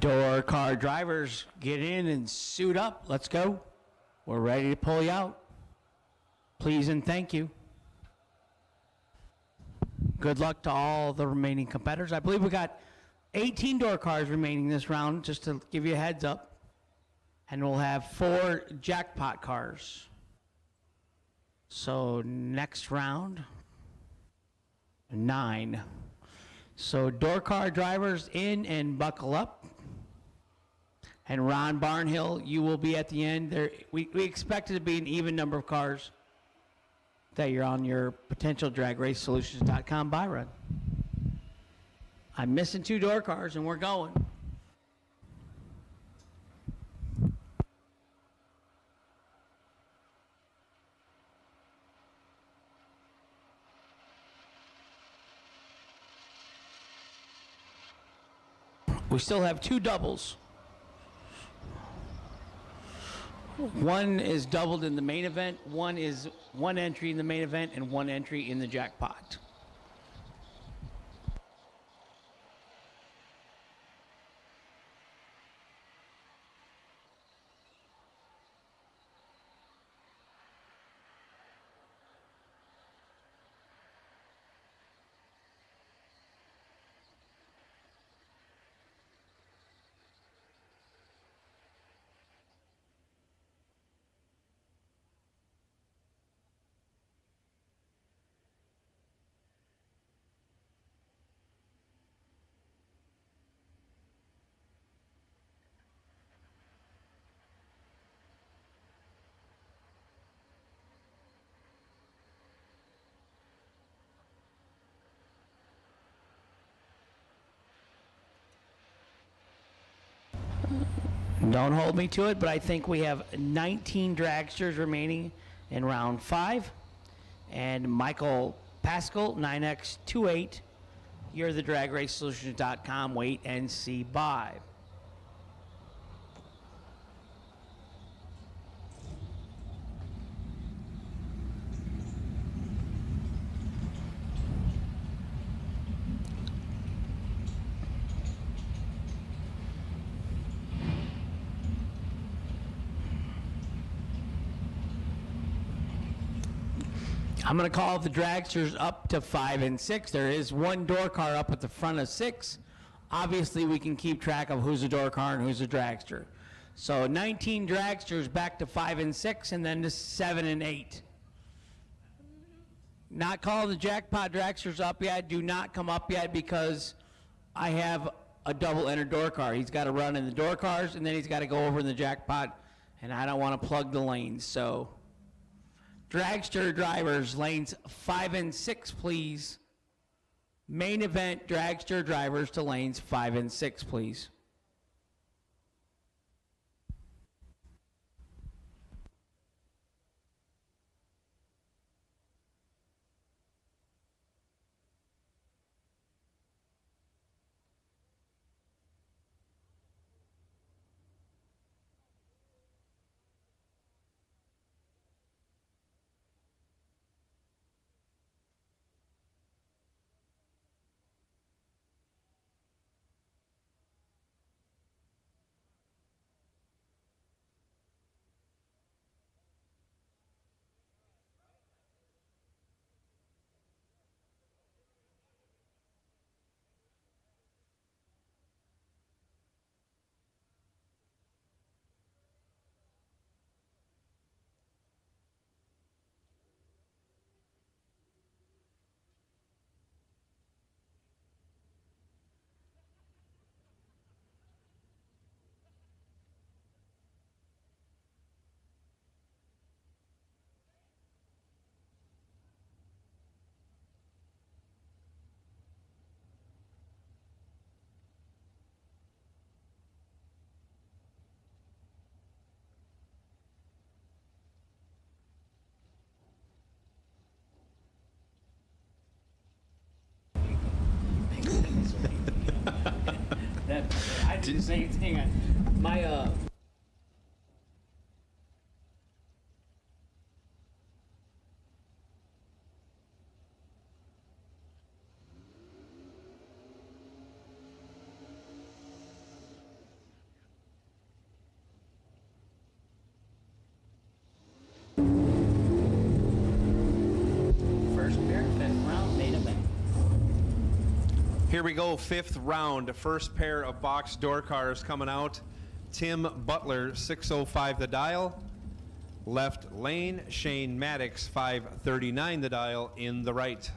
Door car drivers, get in and suit up. Let's go. We're ready to pull you out. Please and thank you. Good luck to all the remaining competitors. I believe we got 18 door cars remaining this round, just to give you a heads up. And we'll have 4 jackpot cars. So next round, 9. So door car drivers in and buckle up. And Ron Barnhill, you will be at the end. There, we expect it to be an even number of cars that you're on your potential dragracesolutions.com buy run. I'm missing 2 door cars and we're going. We still have 2 doubles. One is doubled in the main event, one is 1 entry in the main event and 1 entry in the jackpot. Don't hold me to it, but I think we have 19 dragsters remaining in round 5. And Michael Pascal, 9X28, you're the dragRaceSolutions.com wait and see buy. I'm going to call the dragsters up to 5 and 6. There is 1 door car up at the front of 6. Obviously, we can keep track of who's a door car and who's a dragster. So 19 dragsters back to 5 and 6, and then to 7 and 8. Not call the jackpot dragsters up yet. Do not come up yet because I have a double enter door car. He's got to run in the door cars, and then he's got to go over in the jackpot, and I don't want to plug the lanes. So dragster drivers, lanes 5 and 6, please. Main event dragster drivers to lanes 5 and 6, please. I didn't say anything. My Here we go, 5th round. First pair of box door cars coming out. Tim Butler, 605 the dial. Left lane, Shane Maddox, 539 the dial in the right.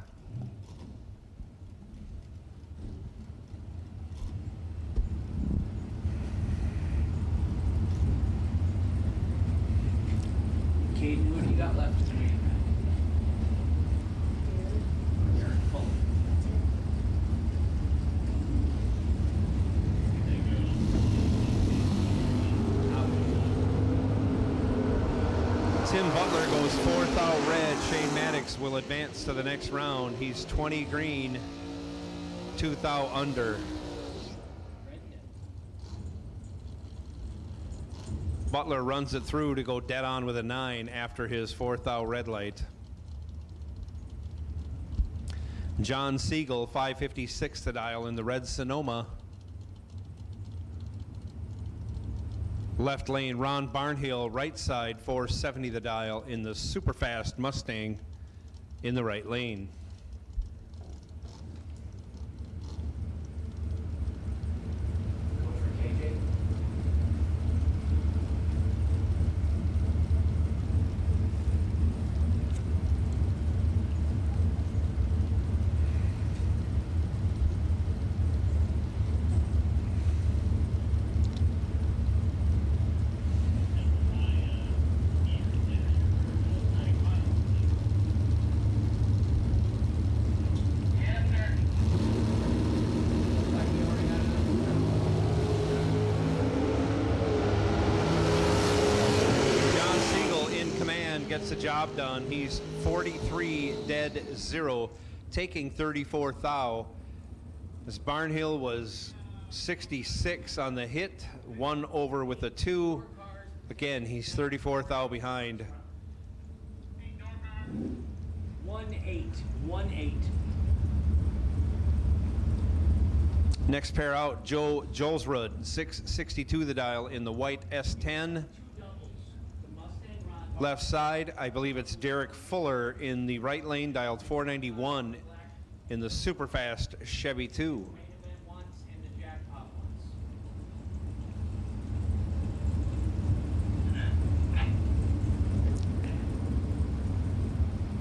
Caden, what do you got left? Tim Butler goes 4th out red. Shane Maddox will advance to the next round. He's 20 green, 2th out under. Butler runs it through to go dead on with a 9 after his 4th out red light. John Siegel, 556 the dial in the red Sonoma. Left lane, Ron Barnhill, right side, 470 the dial in the super fast Mustang in the right lane. Gets the job done. He's 43 dead 0, taking 34 thou. This Barnhill was 66 on the hit, 1 over with a 2. Again, he's 34 thou behind. 1-8, 1-8. Next pair out, Joe Jolsrud, 662 the dial in the white S10. Left side, I believe it's Derek Fuller in the right lane, dialed 491 in the super fast Chevy 2.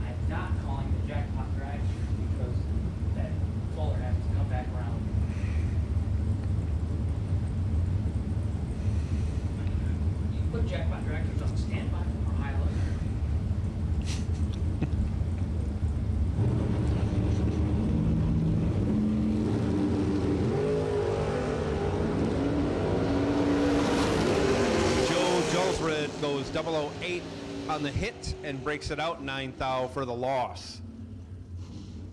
I'm not calling the Jackpot Dragster because that Fuller has to come back around. You put Jackpot Dragsters on standby. Goes 008 on the hit and breaks it out 9 thou for the loss.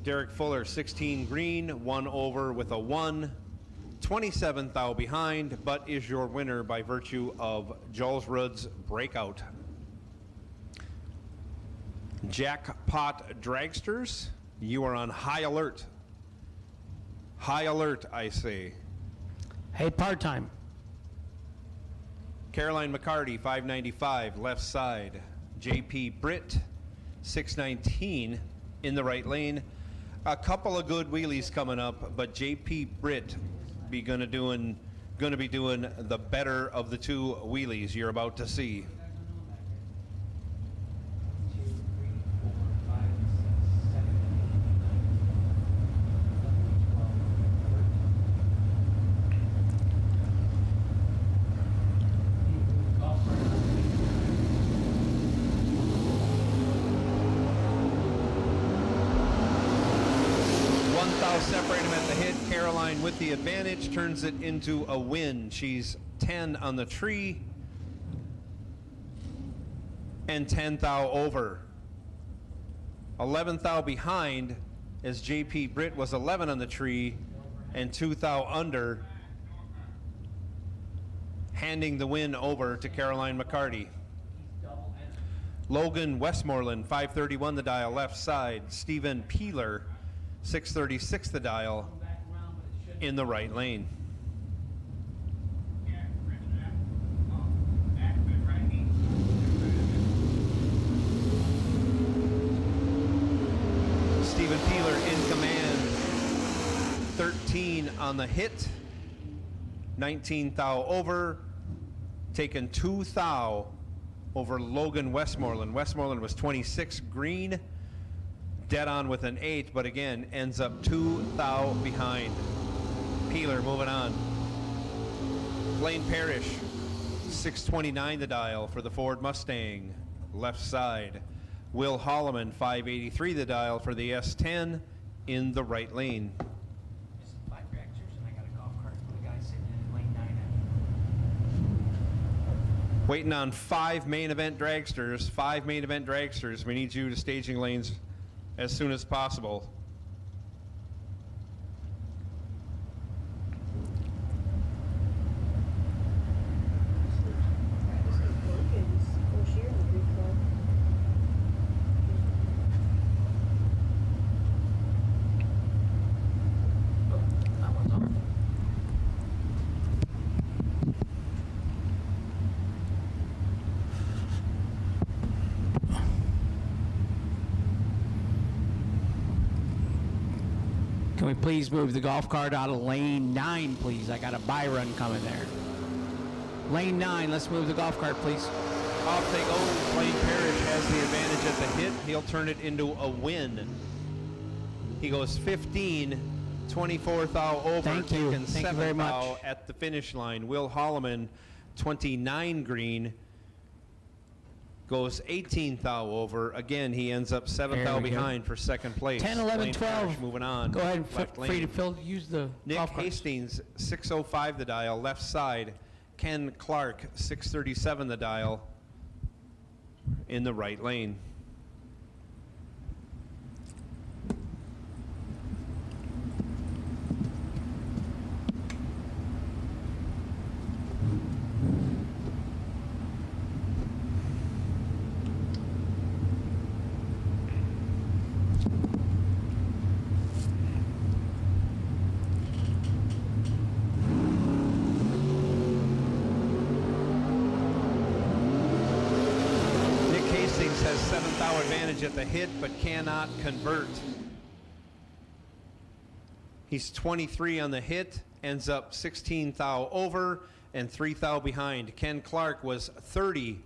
Derek Fuller 16 green, 1 over with a 1, 27 thou behind, but is your winner by virtue of Jolsrud's breakout. Jackpot Dragsters, you are on high alert. High alert, I say. Hey, part-time. Caroline McCarty, 595, left side. JP Britt, 619 in the right lane. A couple of good wheelies coming up, but JP Britt gonna be doing the better of the 2 wheelies you're about to see. Separate him at the hit. Caroline with the advantage turns it into a win. She's 10 on the tree and 10 thou over. 11 thou behind as JP Britt was 11 on the tree and 2 thou under, handing the win over to Caroline McCarty. Logan Westmoreland, 531 the dial, left side. Stephen Peeler, 636 the dial in the right lane. Stephen Peeler in command, 13 on the hit, 19 thou over, taking 2 thou over Logan Westmoreland. Westmoreland was 26 green, dead on with an 8, but again ends up 2 thou behind. Peeler moving on. Blaine Parrish, 629 the dial for the Ford Mustang, left side. Will Holloman, 583 the dial for the S10 in the right lane. This is 5 dragsters, and I got a golf cart for the guy sitting in lane 9. Waiting on 5 main event dragsters. 5 main event dragsters. We need you to staging lanes as soon as possible. Can we please move the golf cart out of lane 9, please? I got a buy run coming there. Lane 9, let's move the golf cart, please. Off they go. Blaine Parrish has the advantage at the hit. He'll turn it into a win. He goes 15, 24 thou over, Thank you. taking Thank you 7 very much. thou at the finish line. Will Holloman, 29 green, goes 18 thou over. Again, he ends up 7 There thou we go. behind for second place. 10, 11, Blaine 12. Parrish moving on. Go ahead and left free to lane. fill, use the Nick golf cart. Hastings, 605 the dial, left side. Ken Clark, 637 the dial, in the right lane. Has 7 thou advantage at the hit, but cannot convert. He's 23 on the hit, ends up 16 thou over and 3 thou behind. Ken Clark was 30.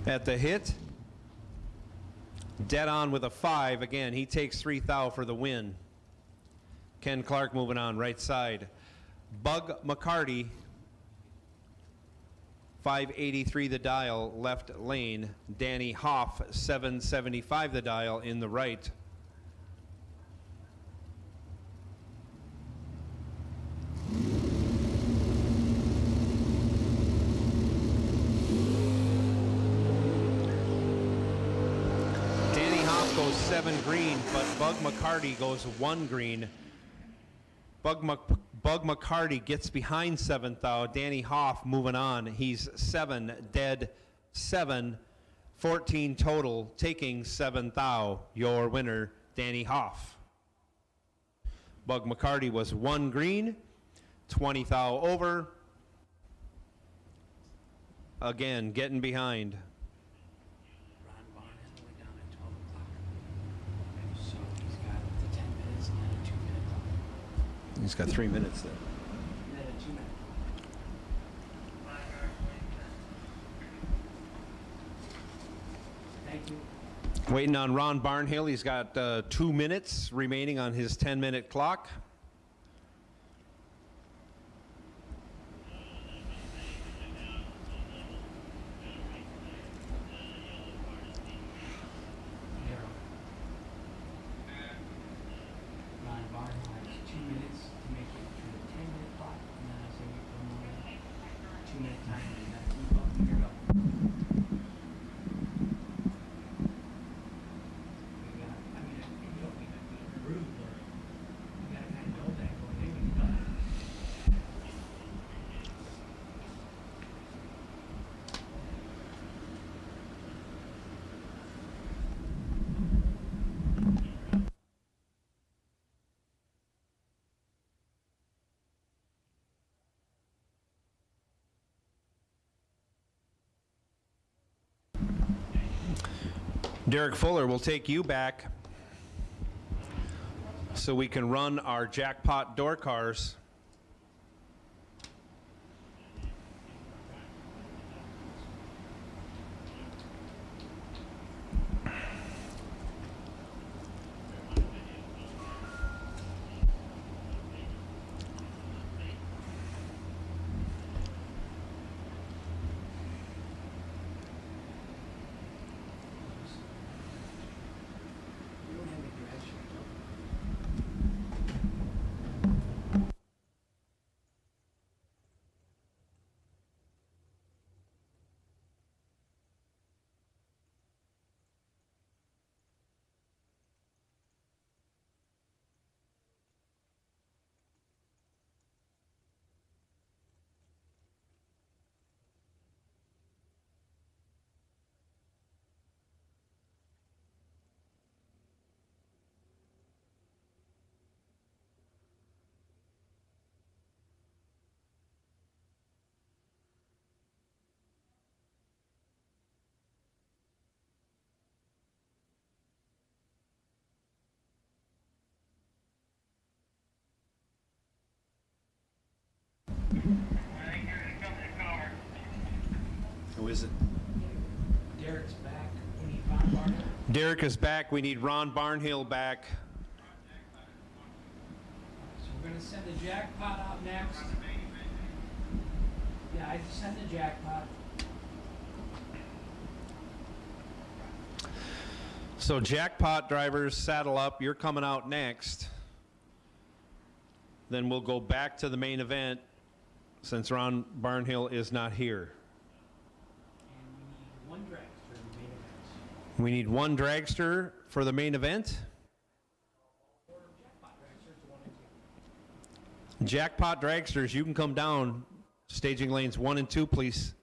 At the hit, dead on with a 5. Again, he takes 3 thou for the win. Ken Clark moving on, right side. Bug McCarty, 583 the dial, left lane. Danny Hoff, 775 the dial, in the right. Danny Hoff goes 7 green, but Bug McCarty goes 1 green. Bug McCarty gets behind 7 thou. Danny Hoff moving on. He's 7 dead, 7, 14 total, taking 7 thou. Your winner, Danny Hoff. Bug McCarty was 1 green, 20 thou over. Again, getting behind. Ron Barn is only down at 12 o'clock. So he's got the 10 minutes and then a 2-minute clock. He's got 3 minutes there. And then a 2-minute. Thank you. Waiting on Ron Barnhill. He's got 2 minutes remaining on his 10-minute clock. Ron Barn has 2 minutes to make it to the 10-minute clock, and then I say we put him on a 2-minute timer, and that's move up. Here we go. We got, I mean, you don't even be rude, but you gotta kind of know that going in when you're done. Derek Fuller will take you back so we can run our jackpot door cars. Who is it? Derek's back. We need Ron Barnhill. Derek is back. We need Ron Barnhill back. So we're going to send the jackpot out next. Yeah, I just sent the jackpot. So jackpot drivers, saddle up. You're coming out next. Then we'll go back to the main event since Ron Barnhill is not here. And we need one dragster in the main event. We need one dragster for the main event. Jackpot dragsters, you can come down. Staging lanes 1 and 2, please.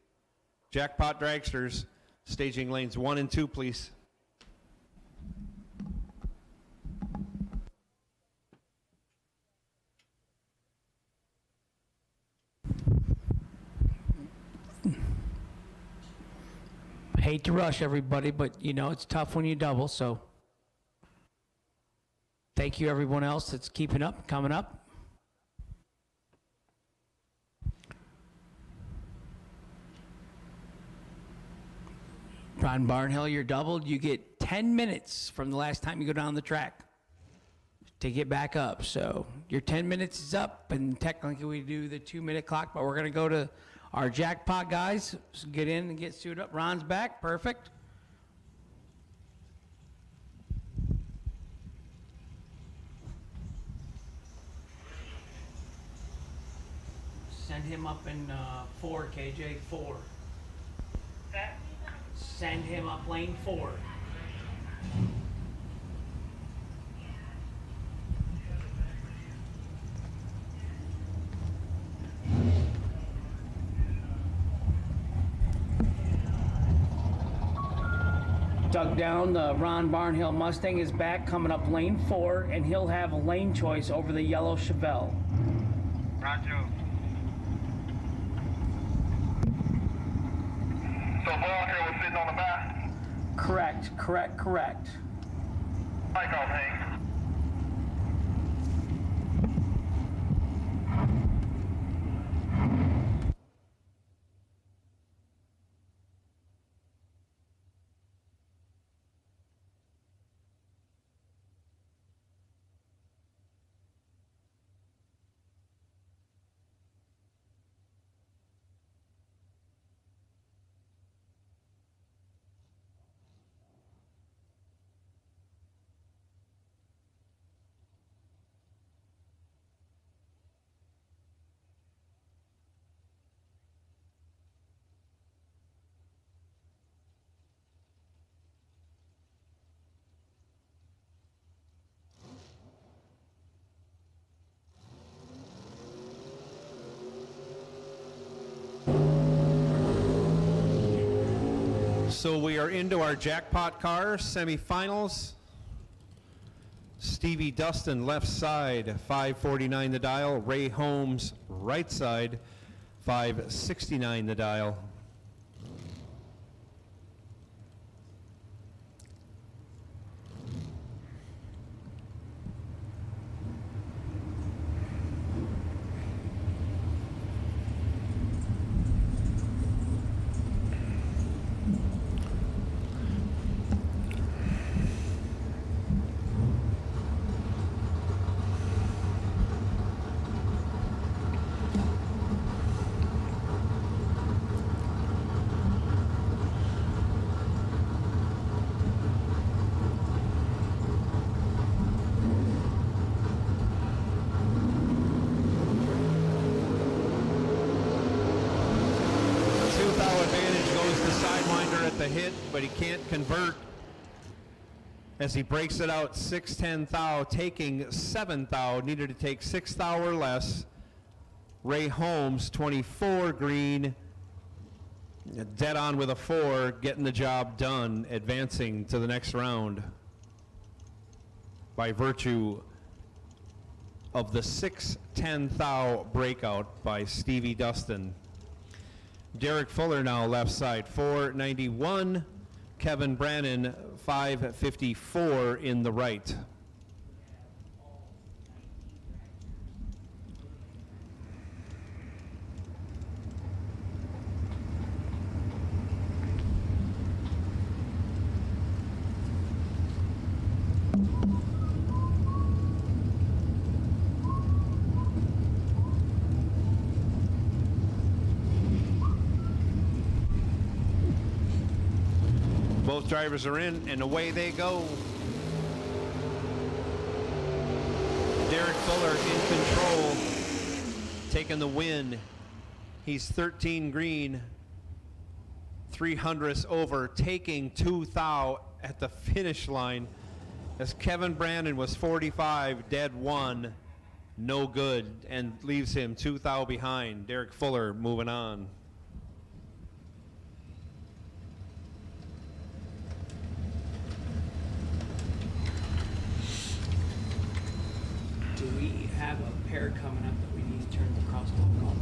Jackpot dragsters, staging lanes 1 and 2, please. Hate to rush everybody, but you know it's tough when you double, so thank you everyone else that's keeping up, coming up. Ron Barnhill, you're doubled. You get 10 minutes from the last time you go down the track to get back up. So your 10 minutes is up, and technically we do the 2-minute clock, but we're going to go to our jackpot guys. So get in and get suited up. Ron's back. Perfect. Send him up in 4, KJ, 4. Send him up lane 4. Dug down, the Ron Barnhill Mustang is back, coming up lane 4, and he'll have a lane choice over the yellow Chevelle. Roger. So Barnhill was sitting on the back? Correct. Like on Hank. So we are into our jackpot car semifinals. Stevie Dustin left side, 549 the dial. Ray Holmes right side, 569 the dial. hit, but he can't convert as he breaks it out 6-10 thou, taking 7 thou, needed to take 6 thou or less. Ray Holmes, 24 green, dead on with a 4, getting the job done, advancing to the next round by virtue of the 6-10 thou breakout by Stevie Dustin. Derek Fuller now left side, 491. Kevin Brannon, 554 in the right. Both drivers are in, and away they go. Derek Fuller in control, taking the win. He's 13 green, 300ths over, taking 2 thou at the finish line, as Kevin Brandon was 45, dead 1, no good, and leaves him 2 thou behind. Derek Fuller moving on. Do we have a pair coming up that we need to turn the crosswalk off?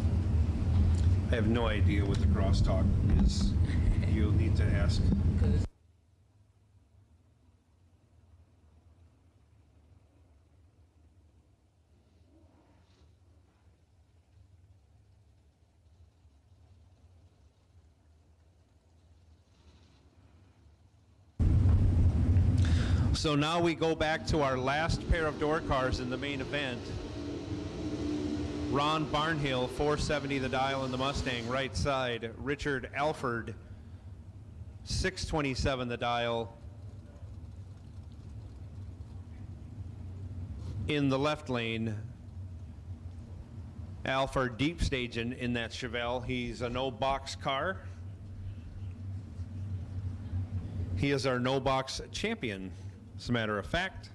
I have no idea what the crosstalk is. You'll need to ask. So now we go back to our last pair of door cars in the main event. Ron Barnhill, 470 the dial in the Mustang, right side. Richard Alford, 627 the dial in the left lane. Alford deep staging in that Chevelle. He's a no box car. He is our no box champion, as a matter of fact.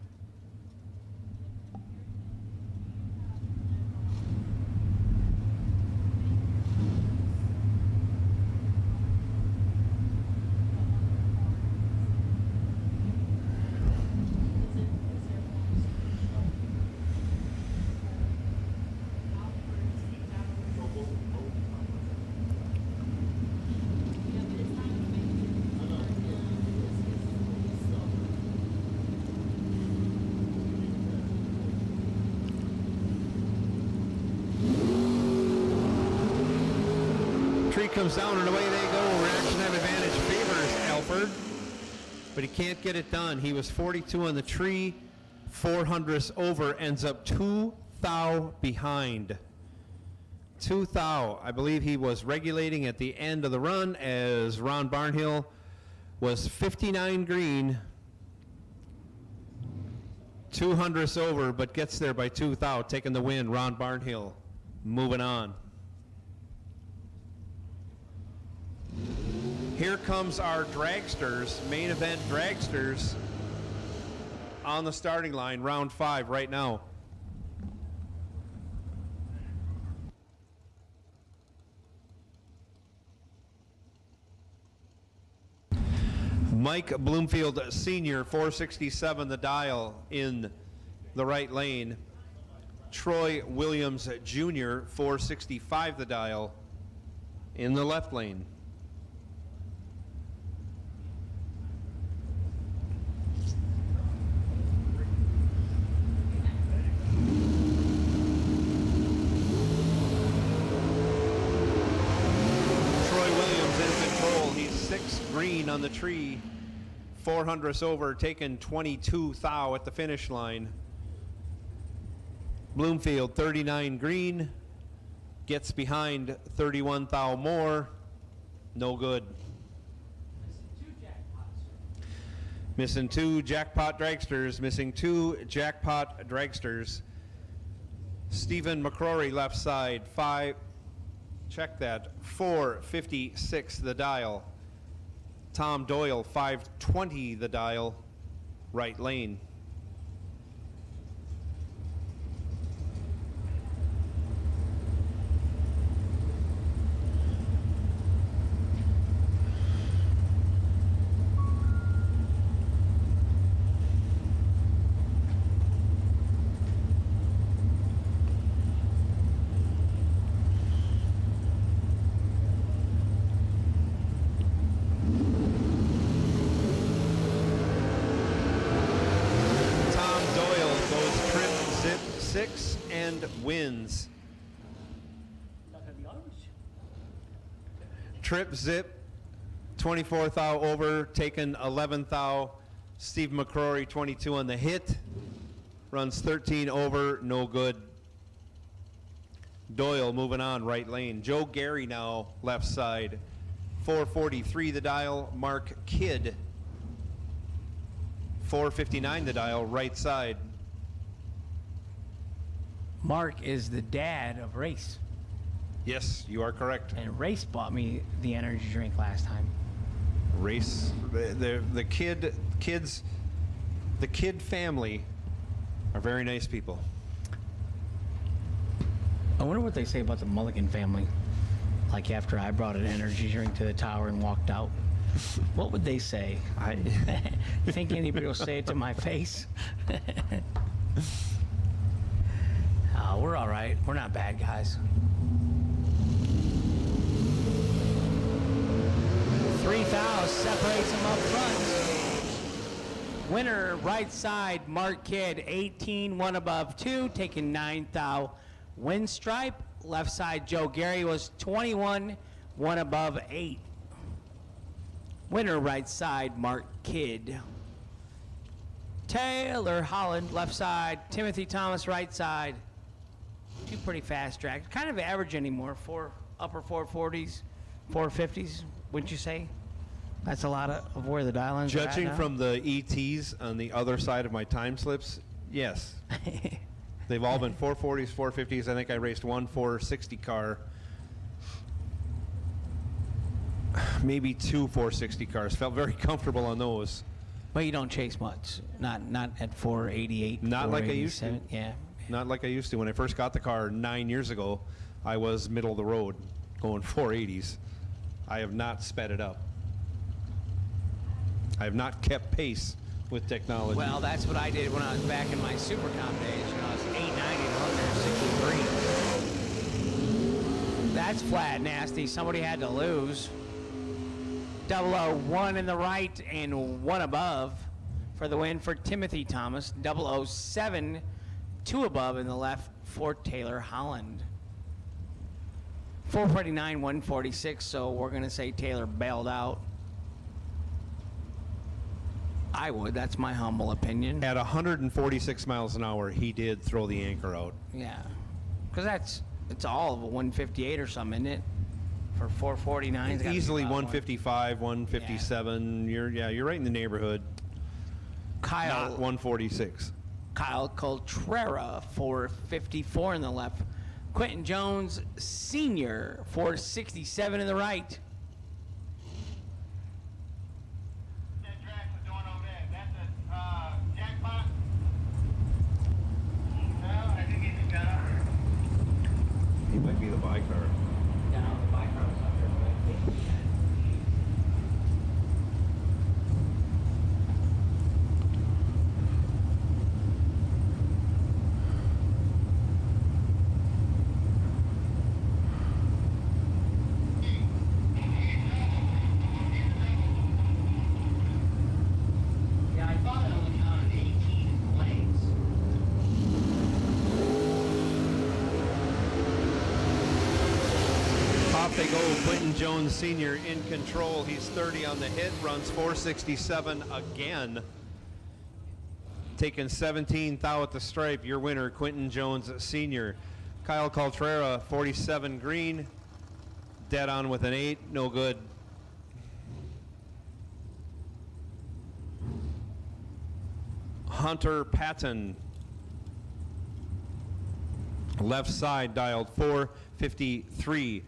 Tree comes down and away they go. Reaction time advantage favors Alford, but he can't get it done. He was 42 on the tree, 400ths over, ends up 2 thou behind. 2 thou. I believe he was regulating at the end of the run as Ron Barnhill was 59 green, 200ths over, but gets there by 2 thou, taking the win. Ron Barnhill moving on. Here comes our dragsters, main event dragsters, on the starting line, round 5 right now. Mike Bloomfield Sr., 467 the dial in the right lane. Troy Williams Jr., 465 the dial in the left lane. Green on the tree, 400ths over, taking 22 thou at the finish line. Bloomfield, 39 green, gets behind 31 thou more, no good. Missing 2 Jackpot dragsters, missing 2 Jackpot dragsters. Stephen McCrory left side, 5, check that, 456 the dial. Tom Doyle, 520 the dial, right lane. Wins. Trip Zip, 24th thou over, taken 11th thou. Steve McCrory, 22 on the hit. Runs 13 over, no good. Doyle moving on, right lane. Joe Gary now, left side. 443 the dial, Mark Kidd. 459 the dial, right side. Mark is the dad of Race. Yes, you are correct. And Race bought me the energy drink last time. Race, the Kidd family are very nice people. I wonder what they say about the Mulligan family. Like after I brought an energy drink to the tower and walked out. What would they say? You think anybody will say it to my face? Oh, we're all right. We're not bad guys. 3,000 separates them up front. Winner, right side, Mark Kidd, 18, one above 2, taking 9,000. Win stripe, left side, Joe Gary was 21, one above 8. Winner, right side, Mark Kidd. Taylor Holland, left side, Timothy Thomas, right side. Two pretty fast tracks. Kind of average anymore. Upper 440s, 450s, wouldn't you say? That's a lot of where the dial-ins are at Judging now. from the ETs on the other side of my time slips, yes. They've all been 440s, 450s. I think I raced one 460 car. Maybe two 460 cars. Felt very comfortable on those. But you don't chase much. Not at 488. Not like I used to. 487. Yeah. Not like I used to. When I first got the car 9 years ago, I was middle of the road going 480s. I have not sped it up. I have not kept pace with technology. Well, that's what I did when I was back in my Supercom days. You know, I was 890 to 163. That's flat nasty. Somebody had to lose. 001 in the right and one above for the win for Timothy Thomas. 007, two above in the left for Taylor Holland. 449, 146, so we're going to say Taylor bailed out. I would. That's my humble opinion. At 146 miles an hour, he did throw the anchor out. Yeah. Because it's all of a 158 or something, isn't it? For 449. it's gotta be Easily about 155, 157. You're right in the neighborhood. Kyle. Not 146. Kyle Coltrera, 454 in the left. Quentin Jones Sr., 467 in the right. That Dragster doing over there, that's a Jackpot? No, I think he's got up. He might be the buy car. No, the bike car was up there. Yeah, I thought it only counted 18 lanes. Off they go. Quentin Jones Sr. in control. He's 30 on the hit. Runs 467 again. Taking 17 thou at the stripe. Your winner, Quentin Jones Sr. Kyle Coltrera, 47 green. Dead on with an 8. No good. Hunter Patton. Left side dialed 453.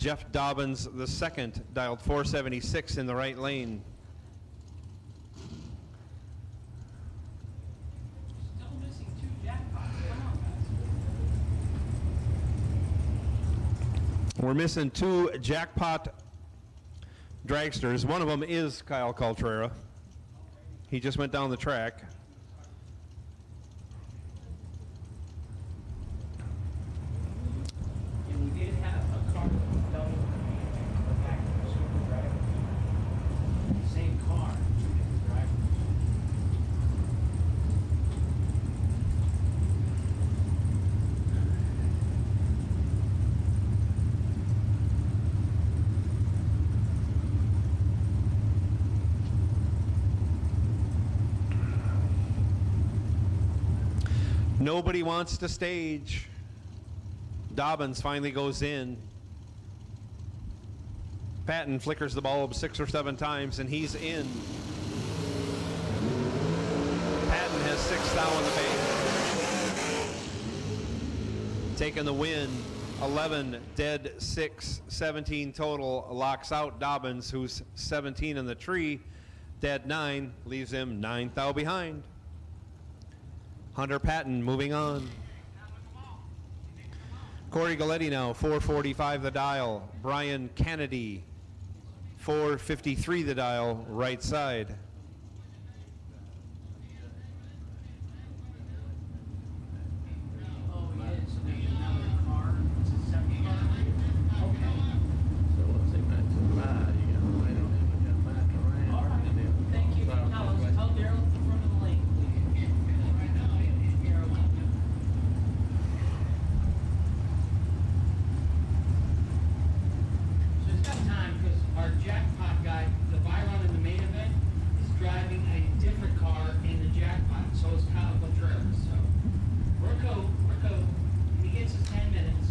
Jeff Dobbins the second, dialed 476 in the right lane. Still missing 2 jackpots. Come on, guys. We're missing 2 jackpot dragsters. One of them is Kyle Caltrera. He just went down the track. And we did have a car double back to the Super Dragway. Same car, 2 different drivers. Nobody wants to stage. Dobbins finally goes in. Patton flickers the bulb 6 or 7 times, and he's in. Patton has 6 thou in the bank. Taking the win. 11 dead, 6, 17 total. Locks out Dobbins, who's 17 in the tree. Dead 9, leaves him 9 thou behind. Hunter Patton moving on. Corey Galletti now, 445 the dial. Brian Kennedy, 453 the dial, right side. Oh, yeah, so there's another car. It's a separate car. Okay. So once they match the ride, you gotta wait on him and then match around. All right. and then- Thank you. Tell Daryl at the front of the lane, please. Daryl. So it's got time because our jackpot guy, the Byron in the main event, is driving a different car in the jackpot. So is Kyle Contreras. So Rocco, he gets his 10 minutes.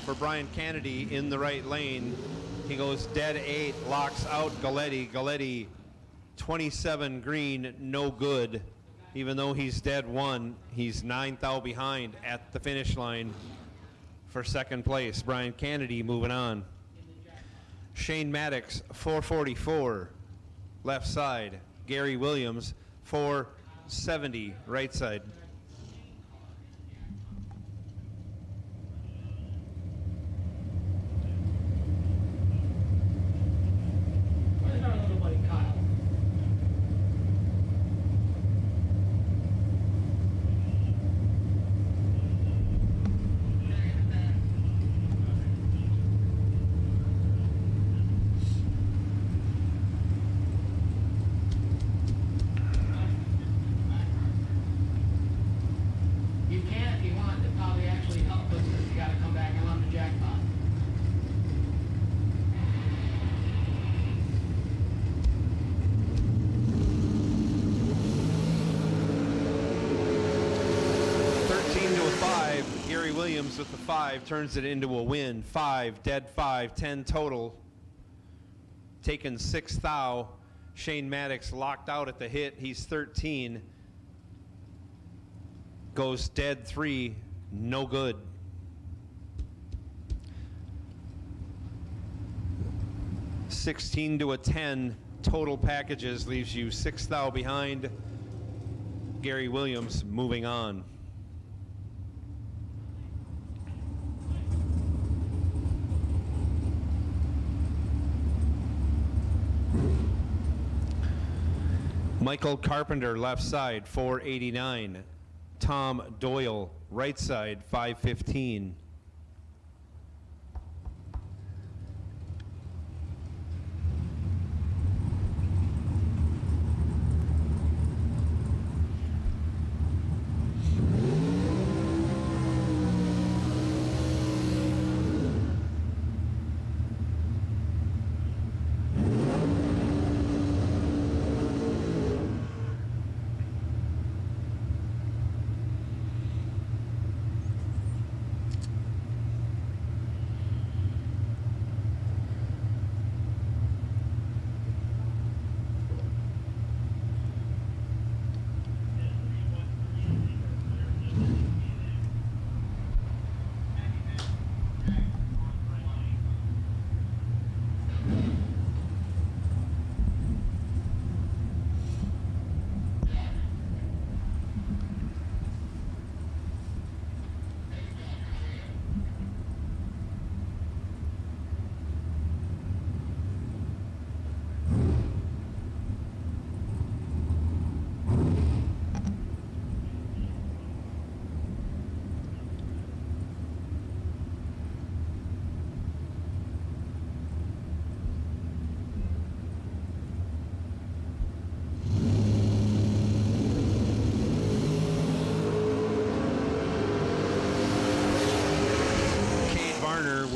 For Brian Kennedy in the right lane. He goes dead 8, locks out Galletti. Galletti 27 green, no good. Even though he's dead 1, he's 9 thou behind at the finish line for second place. Brian Kennedy moving on. Shane Maddox 444 left side. Gary Williams 470 right side. Where's our little buddy Kyle? You can if you want. It probably actually help us because you got to come back and run the jackpot. Gary Williams with the 5 turns it into a win. 5, dead 5, 10 total. Taken 6 thou. Shane Maddox locked out at the hit. He's 13. Goes dead 3, no good. $16 to a 10 total packages leaves you 6 thou behind. Gary Williams moving on. Michael Carpenter left side 489. Tom Doyle right side 515.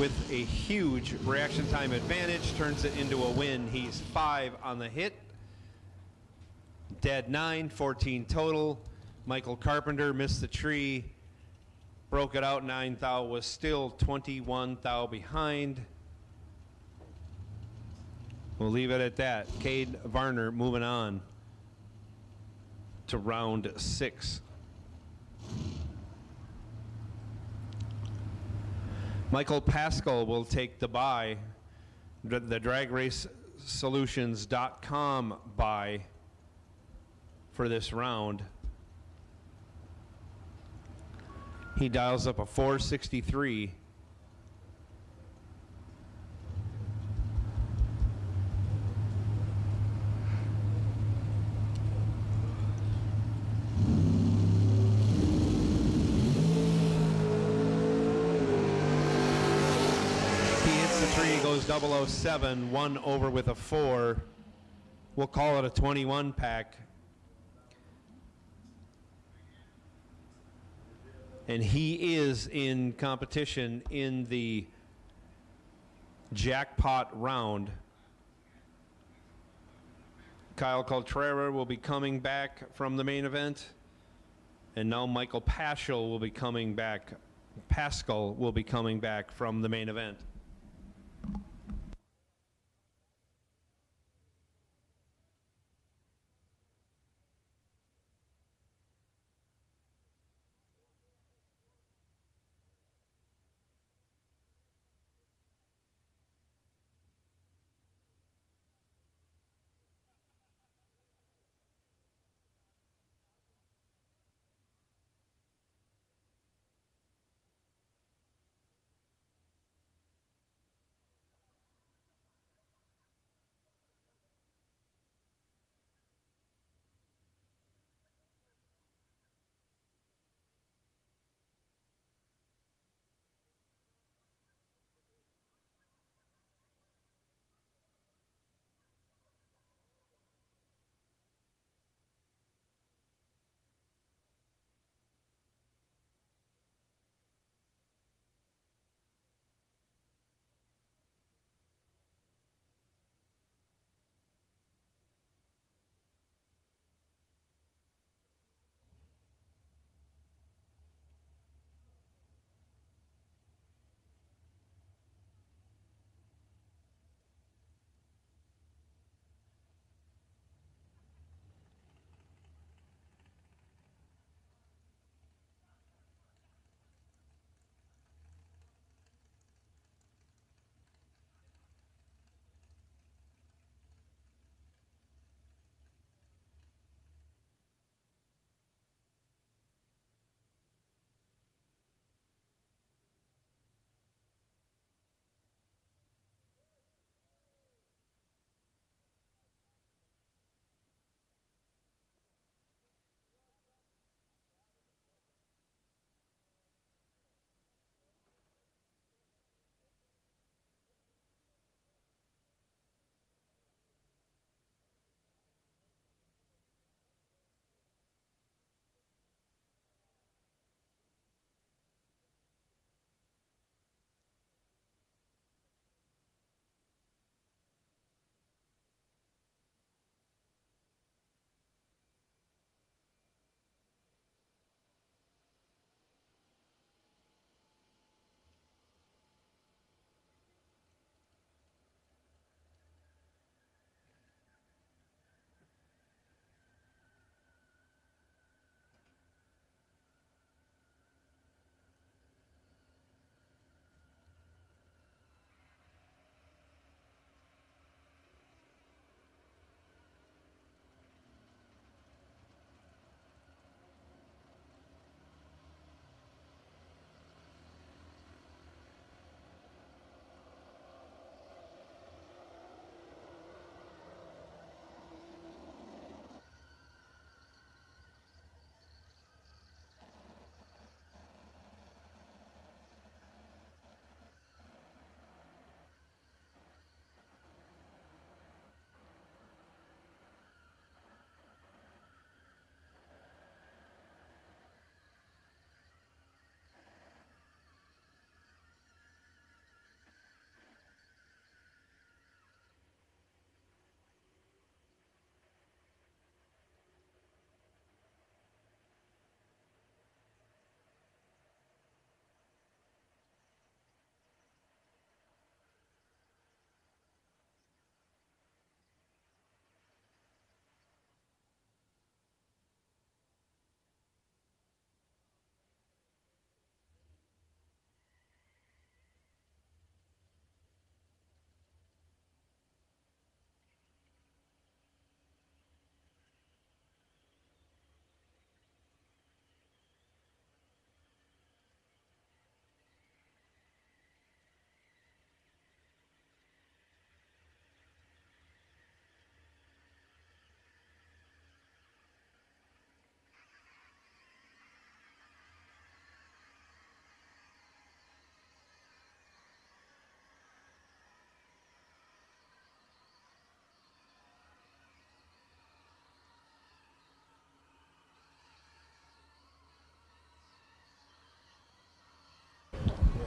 with a huge reaction time advantage, turns it into a win. He's 5 on the hit. Dead 9, 14 total. Michael Carpenter missed the tree, broke it out 9 thou, was still 21 thou behind. We'll leave it at that. Cade Varner moving on to round 6. Michael Pascal will take the bye, the dragracesolutions.com bye for this round. He dials up a 463. Goes 007, 1 over with a 4. We'll call it a 21 pack. And he is in competition in the jackpot round. Kyle Coltrera will be coming back from the main event. And now Michael Pascal will be coming back. Pascal will be coming back from the main event.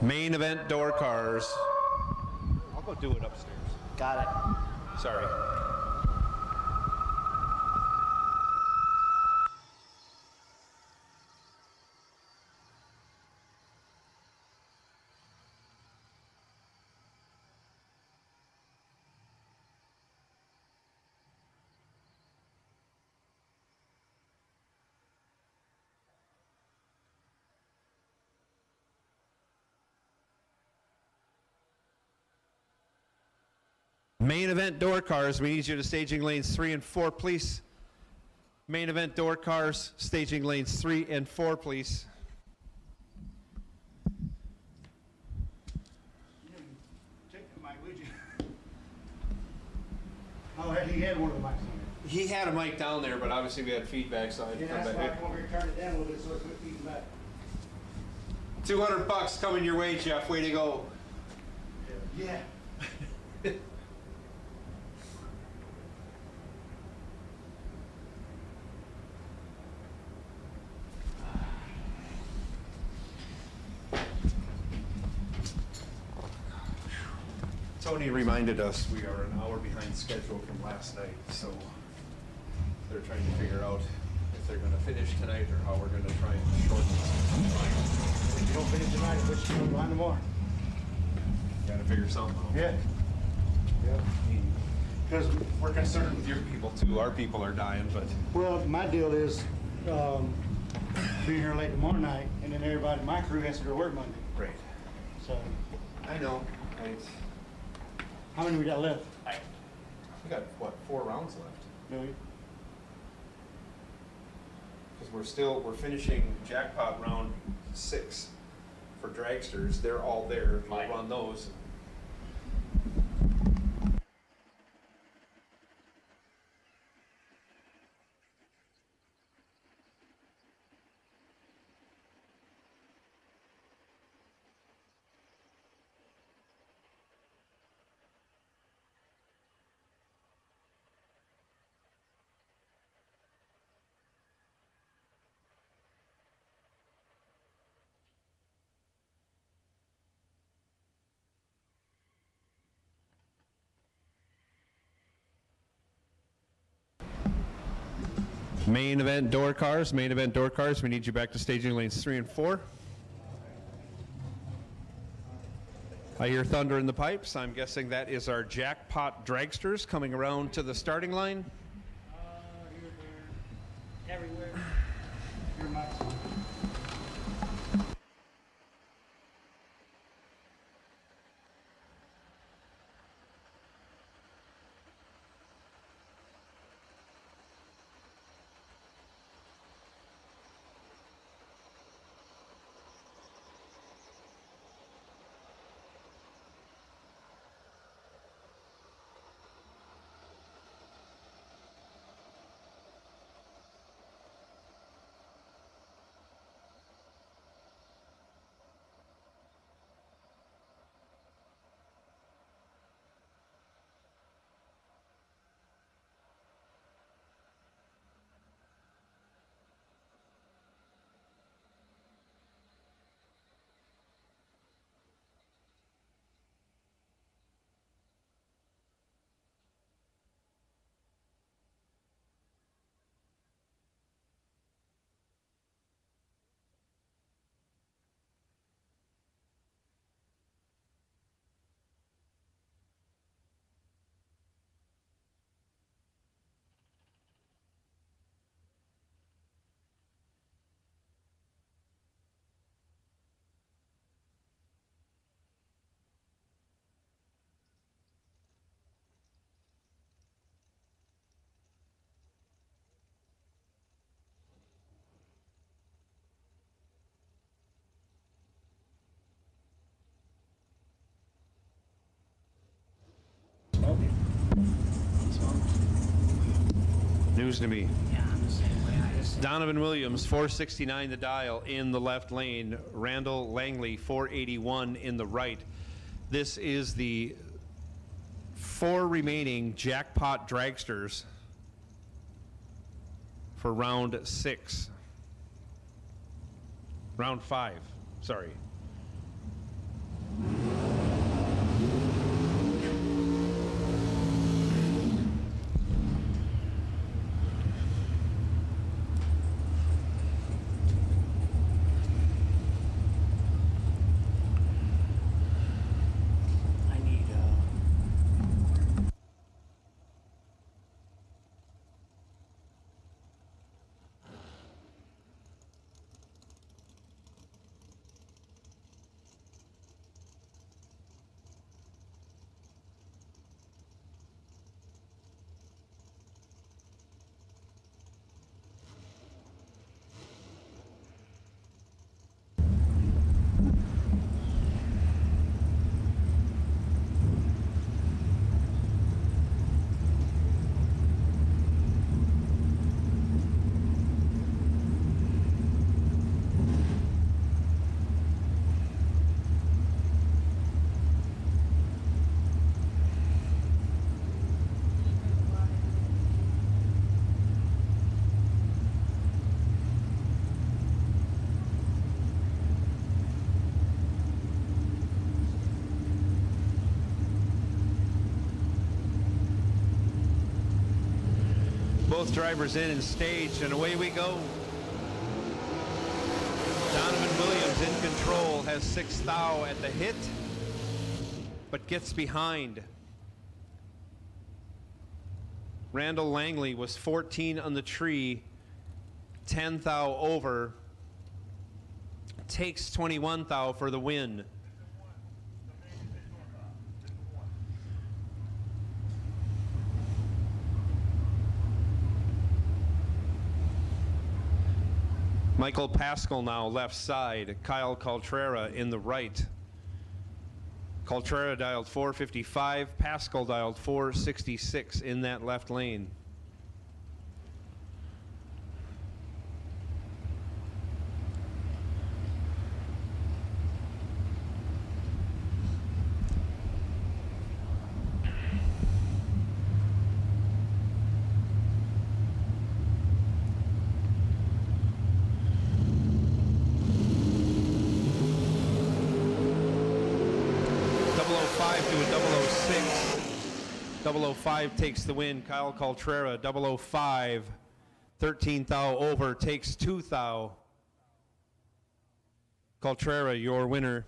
Main event door cars. I'll go do it upstairs. Got it. Sorry. Main event door cars, we need you to staging lanes 3 and 4, please. Main event door cars, staging lanes 3 and 4, please. Take the mic, would you? Oh, he had one of the mics on there. He had a mic down there, but obviously we had feedback, so I had to Yeah, come that's why I back. come over here and turn it down a little bit so it's not feeding back. $200 coming your way, Jeff. Way to go. Yeah. Tony reminded us we are an hour behind schedule from last night, so they're trying to figure out if they're going to finish tonight or how we're going to try and shorten this. If you don't finish tonight, I wish you were behind tomorrow. Got to figure something out. Yeah. Yeah. Because, We're concerned with your people too. Our people are dying, but well, my deal is being here late tomorrow night, and then everybody, my crew has to go to work Monday. great. So, I know. how many we got left? We got what, 4 rounds left? Billy? Because we're finishing Jackpot round 6 for Dragsters. They're all there. We'll run those. Main event door cars, we need you back to staging lanes 3 and 4. I hear thunder in the pipes. I'm guessing that is our Jackpot Dragsters coming around to the starting line. Here, there, everywhere. Your mic's on. News to me. Yeah, I'm the same way. I just Donovan Williams, 469 the dial in the left lane. Randall Langley, 481 in the right. This is the 4 remaining Jackpot Dragsters for round 6. Round 5, sorry. both drivers in and staged, and away we go. Donovan Williams in control, has 6 thou at the hit, but gets behind. Randall Langley was 14 on the tree, 10 thou over, takes 21 thou for the win. Michael Pascal now left side, Kyle Coltrera in the right. Coltrera dialed 455, Pascal dialed 466 in that left lane. To a 006. 005 takes the win. Kyle Coltrera, 005. 13 thou over, takes 2 thou. Coltrera, your winner.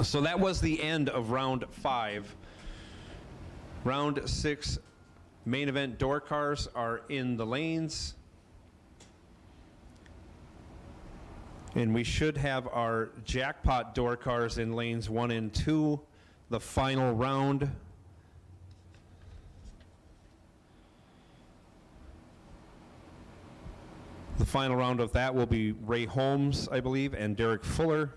So that was the end of round 5. Round 6 main event door cars are in the lanes. And we should have our jackpot door cars in lanes 1 and 2, the final round. The final round of that will be Ray Holmes, I believe, and Derek Fuller.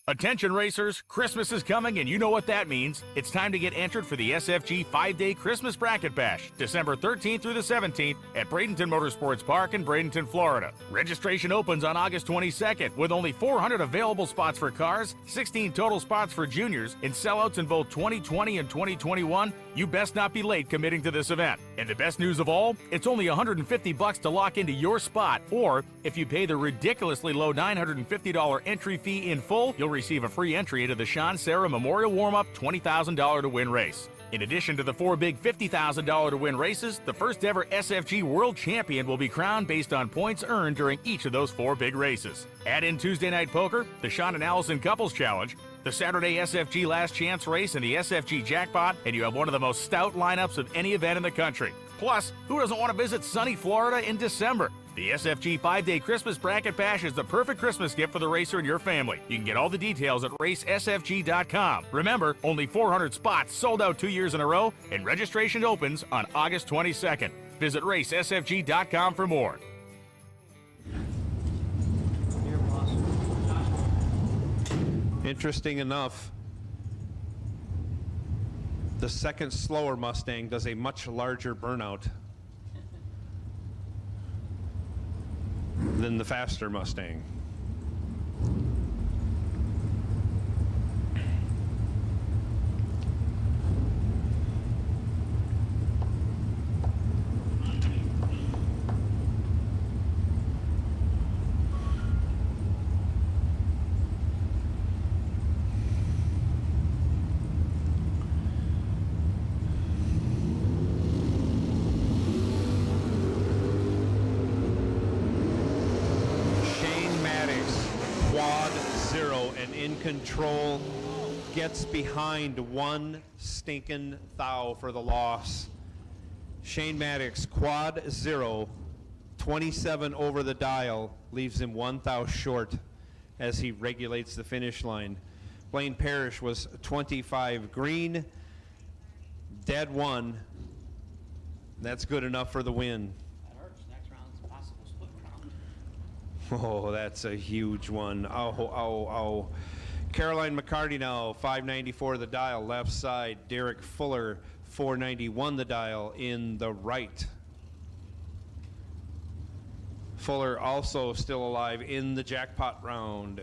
Attention racers, Christmas is coming and you know what that means. It's time to get entered for the SFG 5-day Christmas Bracket Bash, December 13th through the 17th at Bradenton Motorsports Park in Bradenton, Florida. Registration opens on August 22nd with only 400 available spots for cars, 16 total spots for juniors, and sellouts in both 2020 and 2021. You best not be late committing to this event. And the best news of all, it's only $150 to lock into your spot, or if you pay the ridiculously low $950 entry fee in full, you'll receive a free entry into the Sean Sarah Memorial Warm-Up $20,000 to win race. In addition to the 4 big $50,000 to win races, the first ever SFG World Champion will be crowned based on points earned during each of those 4 big races. Add in Tuesday Night Poker, the Sean and Allison Couples Challenge, the Saturday SFG Last Chance Race, and the SFG Jackpot, and you have one of the most stout lineups of any event in the country. Plus, who doesn't want to visit sunny Florida in December? The SFG 5-Day Christmas Bracket Bash is the perfect Christmas gift for the racer and your family. You can get all the details at racesfg.com. Remember, only 400 spots sold out 2 years in a row, and registration opens on August 22nd. Visit racesfg.com for more. Interesting enough, the second slower Mustang does a much larger burnout than the faster Mustang. In control, gets behind one stinking thou for the loss. Shane Maddox, quad 0, 27 over the dial, leaves him 1 thou short as he regulates the finish line. Blaine Parrish was 25 green, dead 1. That's good enough for the win. That hurts. Next round's a possible split round. Oh, that's a huge one. Oh. Caroline McCarty now, 594 the dial, left side. Derek Fuller, 491 the dial in the right. Fuller also still alive in the jackpot round.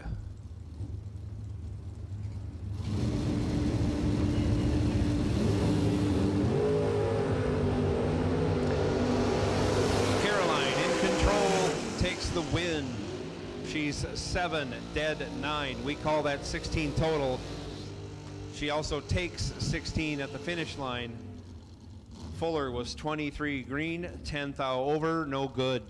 Caroline in control, takes the win. She's 7, dead 9. We call that 16 total. She also takes 16 at the finish line. Fuller was 23 green, 10 thou over, no good.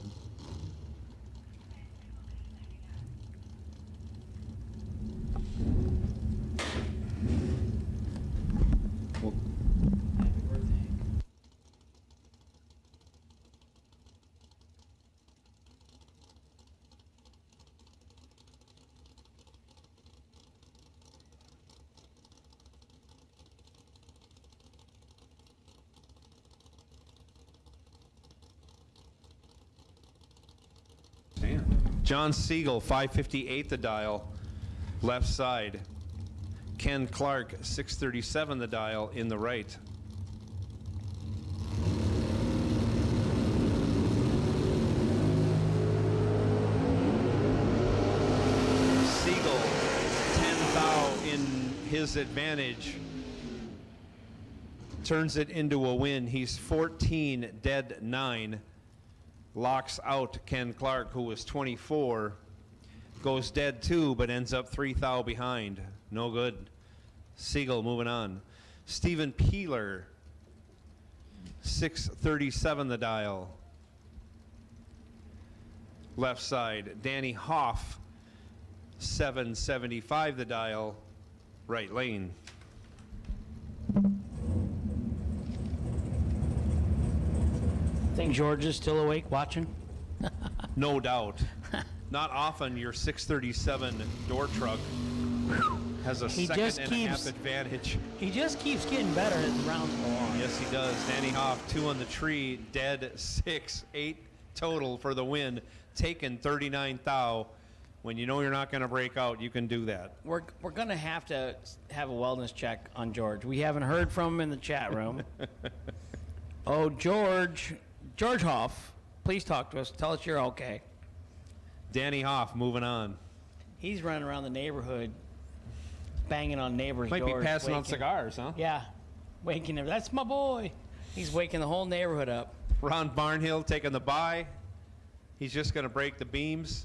John Siegel, 558 the dial, left side. Ken Clark, 637 the dial in the right. Siegel, 10 thou in his advantage. Turns it into a win. He's 14, dead 9. Locks out Ken Clark, who was 24, goes dead 2, but ends up 3 thou behind. No good. Siegel moving on. Stephen Peeler, 637 the dial, left side. Danny Hoff, 775 the dial, right lane. Think George is still awake watching? No doubt. Not often your 637 door truck has a second-and-a-half advantage. He just keeps getting better as the rounds go on. Yes, he does. Danny Hoff, 2 on the tree, dead 6, 8 total for the win. Taken 39 thou. When you know you're not going to break out, you can do that. We're going to have a wellness check on George. We haven't heard from him in the chat room. Oh, George Hoff, please talk to us. Tell us you're okay. Danny Hoff moving on. He's running around the neighborhood, banging on neighbors' Might doors. be passing out cigars, huh? Yeah, waking him. That's my boy. He's waking the whole neighborhood up. Ron Barnhill taking the bye. He's just going to break the beams,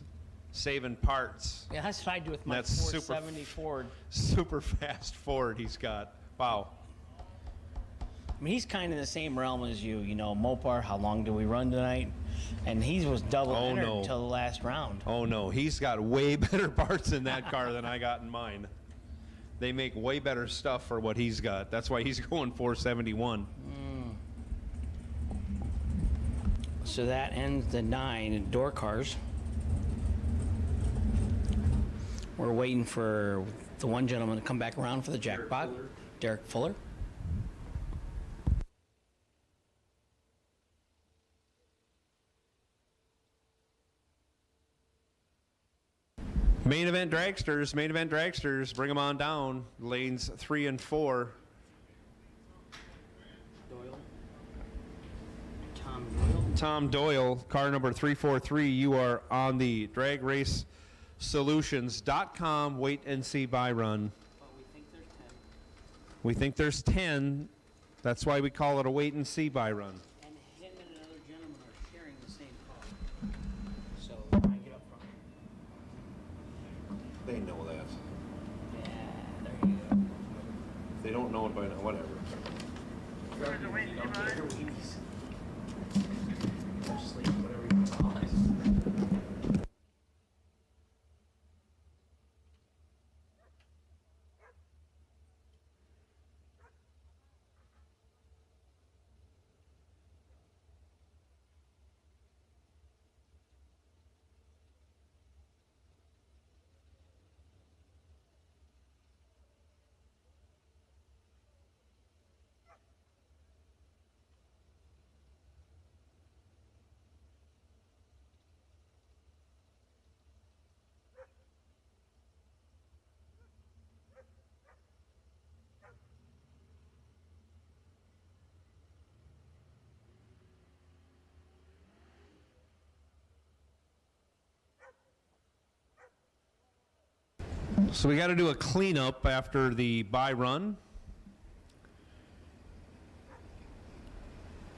saving parts. Yeah, that's what I do with my That's 470 Ford. Super fast Ford he's got. Wow. I mean, he's kind of in the same realm as you. You know, Mopar, how long do we run tonight? And he was double entered until the last round. Oh, no. He's got way better parts in that car than I got in mine. They make way better stuff for what he's got. That's why he's going 471. So that ends the 9 door cars. We're waiting for the one gentleman to come back around for the jackpot, Derek Fuller. Main event dragsters, bring them on down. Lanes 3 and 4. Tom Doyle, car number 343. You are on the dragracesolutions.com wait and see buy run. We think there's 10. That's why we call it a wait and see buy run. And him and another gentleman are sharing the same car. So I get up front. They know that. Yeah, there you go. If they don't know it by now, whatever. There's a wait and see buy. Or sleep, whatever you call it. So we got to do a cleanup after the buy run.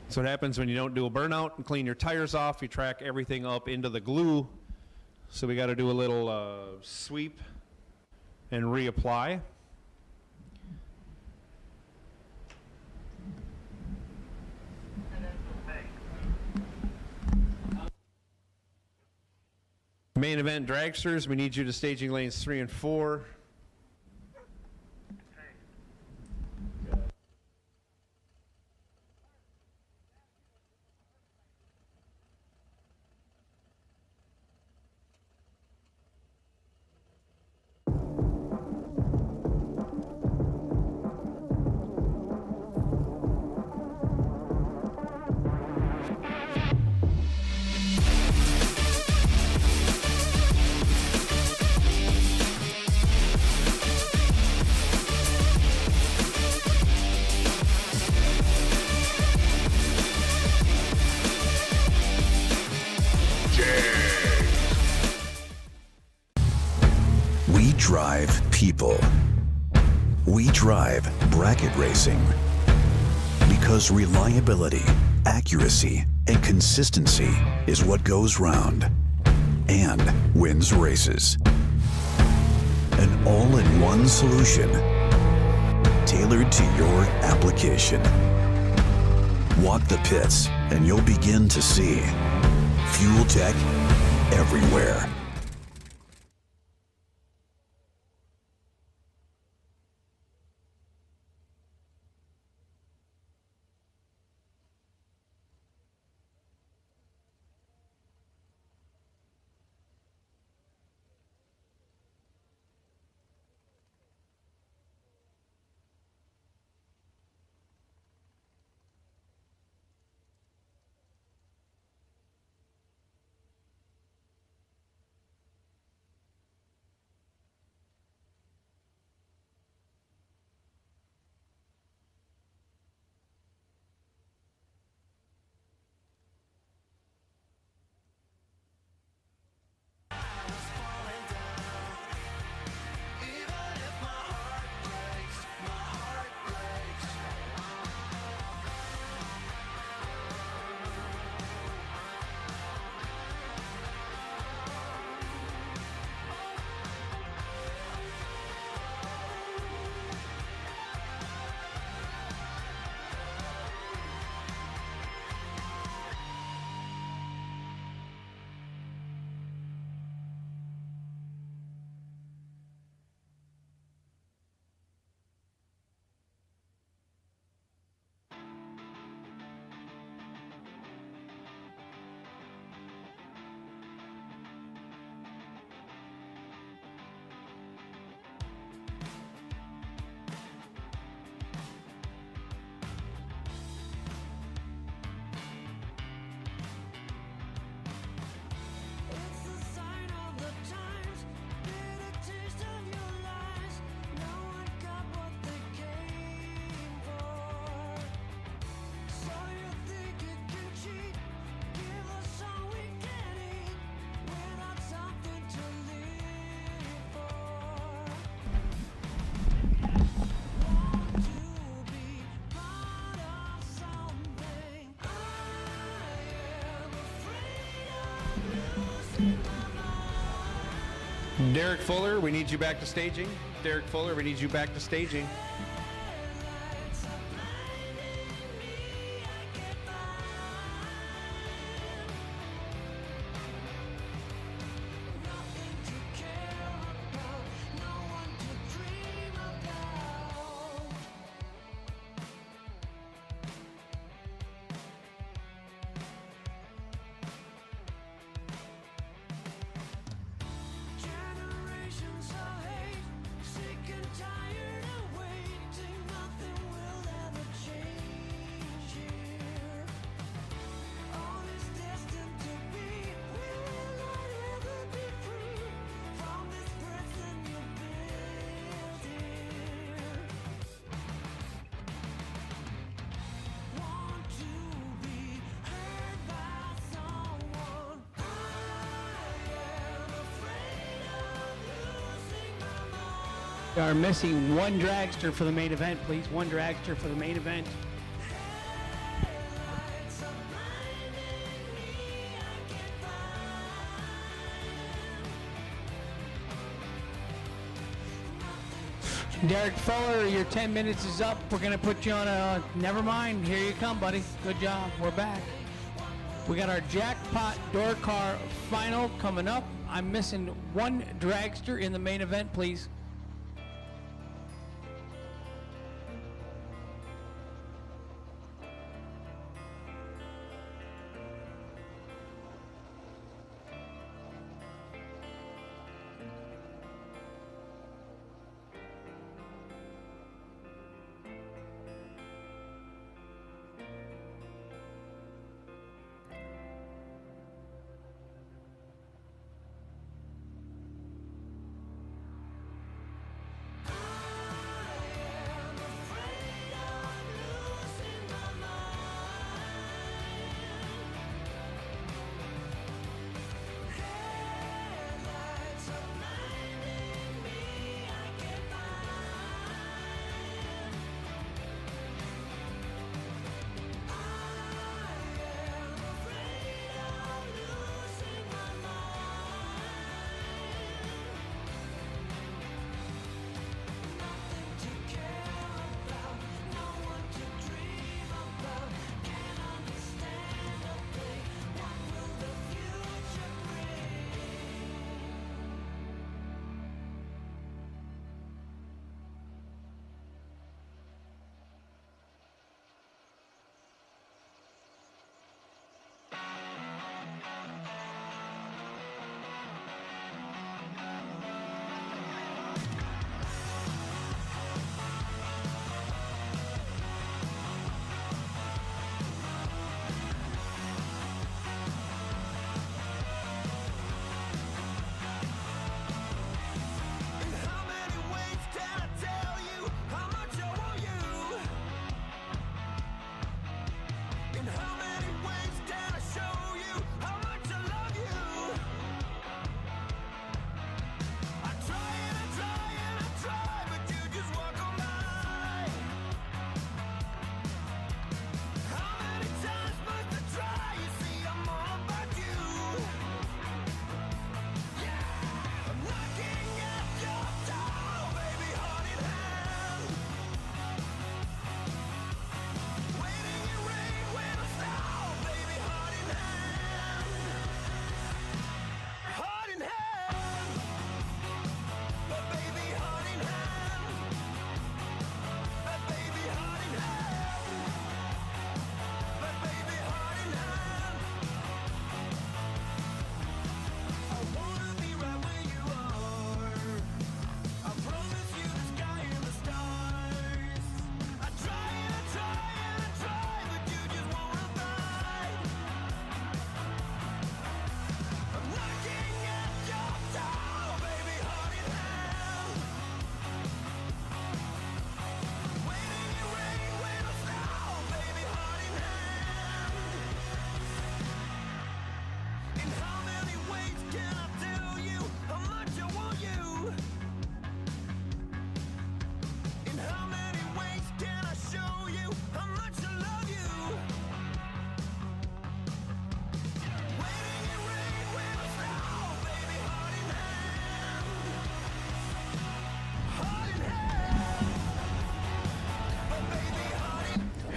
That's what happens when you don't do a burnout and clean your tires off. You track everything up into the glue. So we got to do a little sweep and reapply. Main event dragsters, we need you to staging lanes 3 and 4. We drive people. We drive bracket racing. Because reliability, accuracy, and consistency is what goes round and wins races. An all-in-one solution tailored to your application. Walk the pits and you'll begin to see fuel tech everywhere. Derek Fuller, we need you back to staging. Derek Fuller, we need you back to staging. We are missing one dragster for the main event, please. One dragster for the main event. Derek Fuller, your 10 minutes is up. We're going to put you on a... Never mind. Here you come, buddy. Good job. We're back. We got our Jackpot door car final coming up. I'm missing one dragster in the main event, please.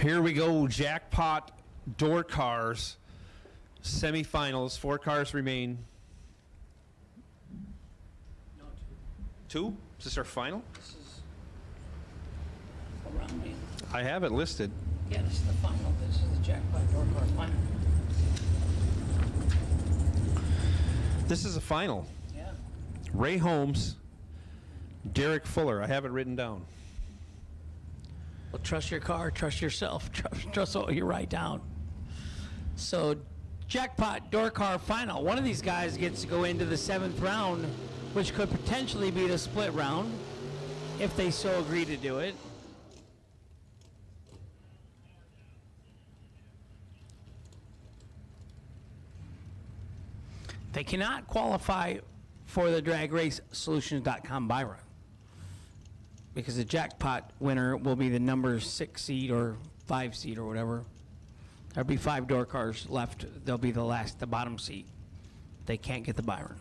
Here we go, Jackpot door cars, semifinals. 4 cars remain. Two? Is this our final? This is around me. I have it listed. Yeah, this is the final. This is the Jackpot door car final. This is a final. Yeah. Ray Holmes, Derek Fuller. I have it written down. Well, trust your car, trust yourself, trust what you write down. So, Jackpot door car final. One of these guys gets to go into the 7th round, which could potentially be the split round, if they so agree to do it. They cannot qualify for the DragRaceSolutions.com buy run, because the Jackpot winner will be the number 6 seed or 5 seed or whatever. There'll be 5 door cars left. They'll be the bottom seat. They can't get the buy run.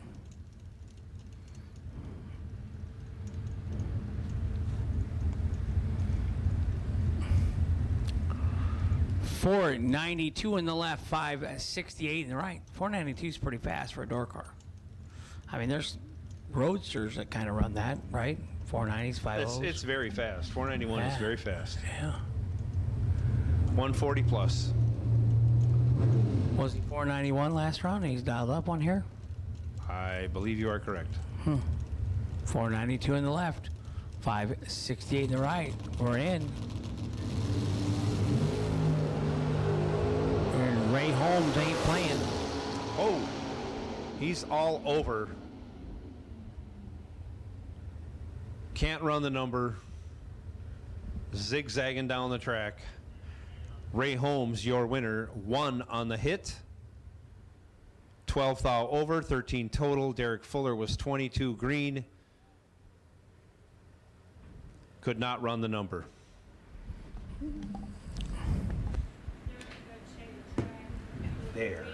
$492 in the left, $568 in the right. $492 is pretty fast for a door car. I mean, there's roadsters that kind of run that, right? 490s, 50s. It's very fast. 491 is Yeah. very fast. Yeah. 140 plus. Was he 491 last round? He's dialed up one here. I believe you are correct. 492 in the left, 568 in the right. We're in. And Ray Holmes ain't playing. Oh, he's all over. Can't run the number. Zigzagging down the track. Ray Holmes, your winner, 1 on the hit. 12 thou over, 13 total. Derek Fuller was 22 green. Could not run the number. There.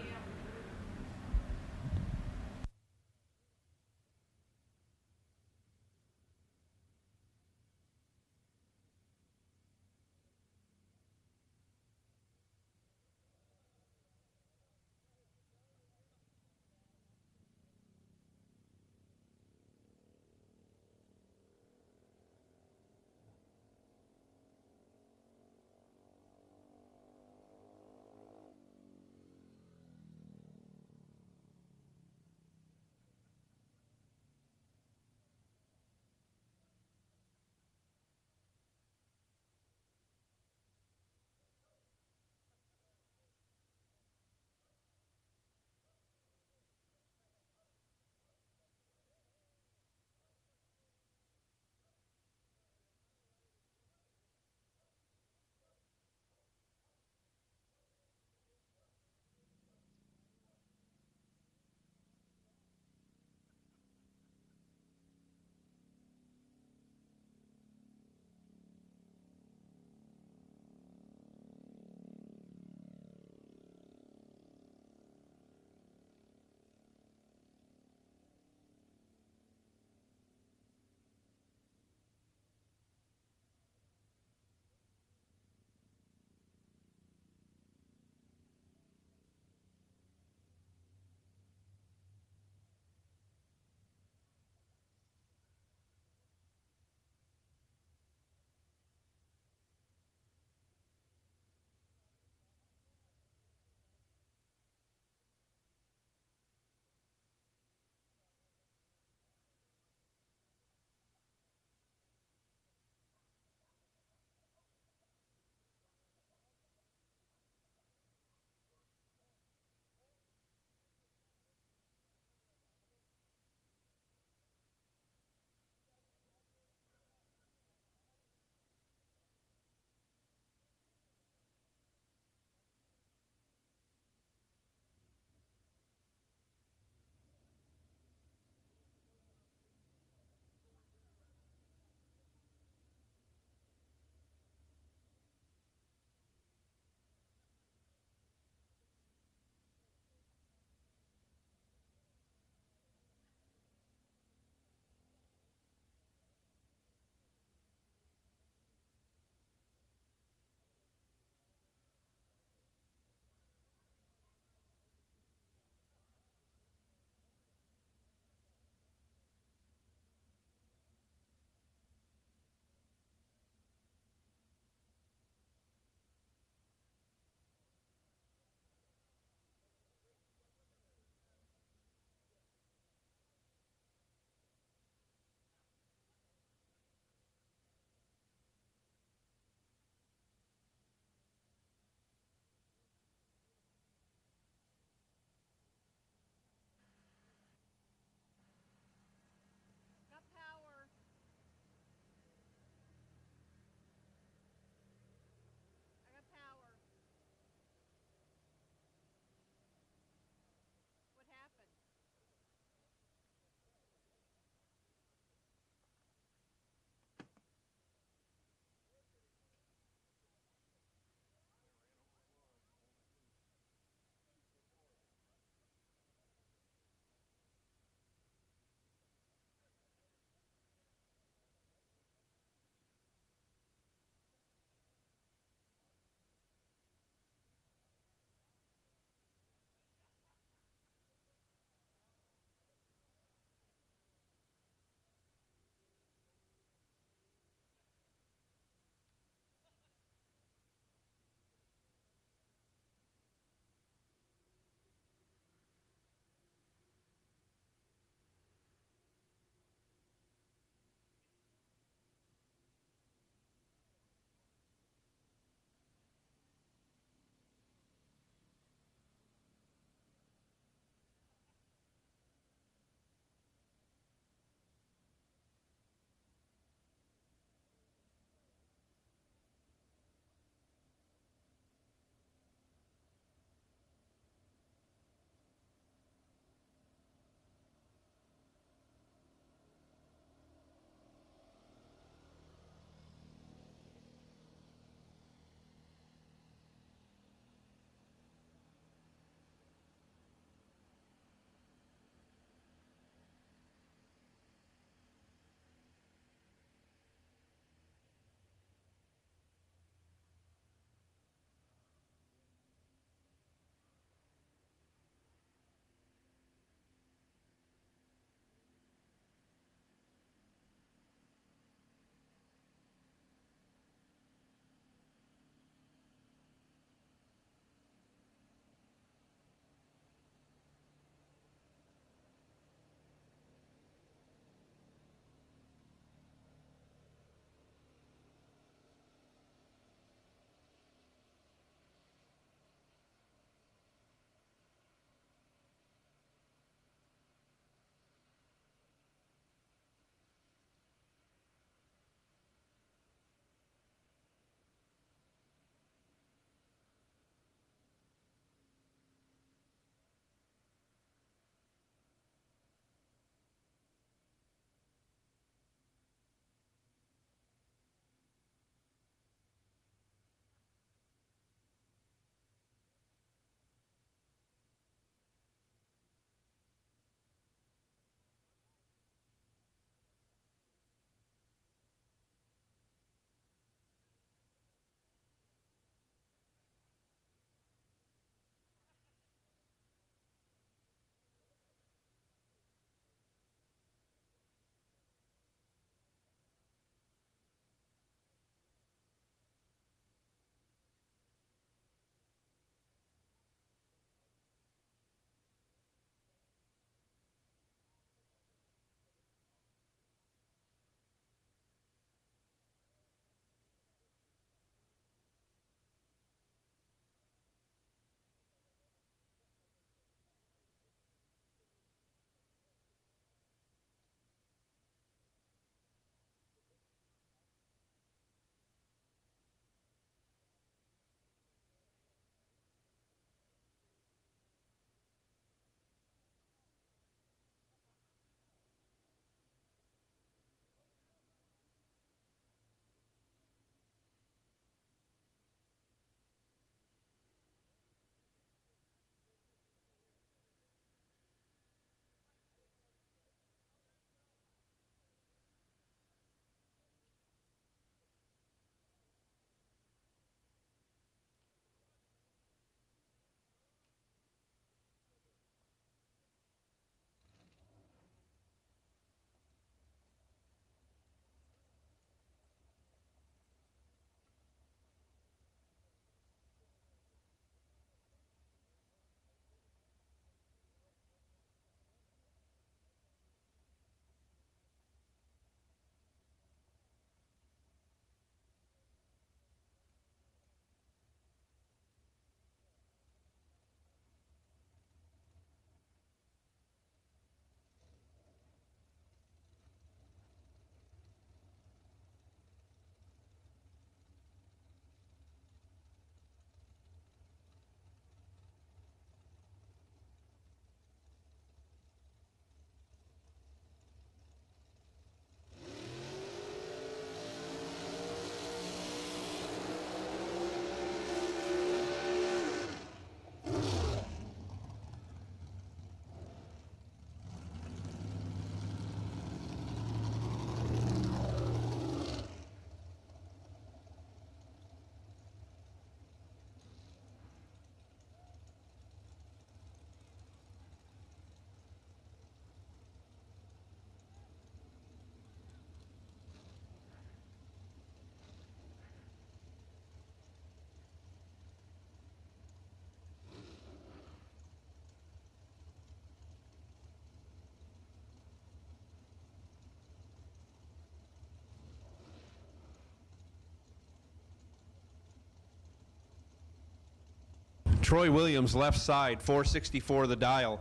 Troy Williams, left side, 464 the dial.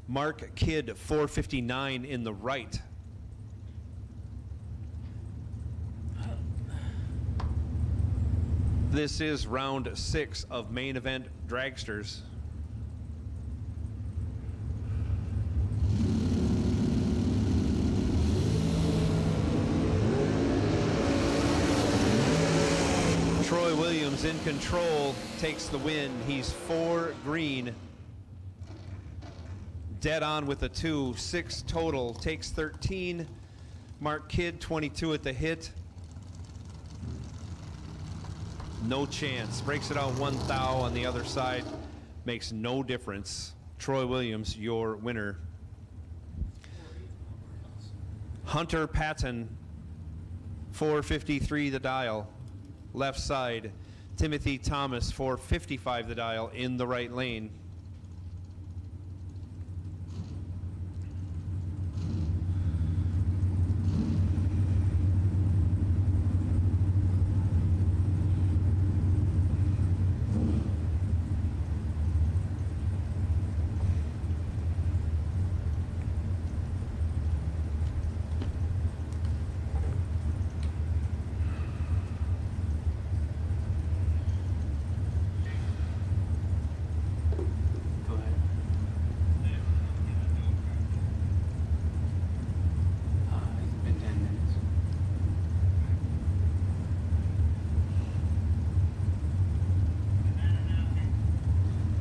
Mark Kidd, 459 in the right. This is round 6 of main event Dragsters. Troy Williams in control, takes the win. He's 4 green. Dead on with a 2, 6 total, takes 13. Mark Kidd, 22 at the hit. No chance. Breaks it out 1 thou on the other side. Makes no difference. Troy Williams, your winner. Hunter Patton, 453 the dial. Left side. Timothy Thomas, 455 the dial in the right lane. It's been 10 minutes.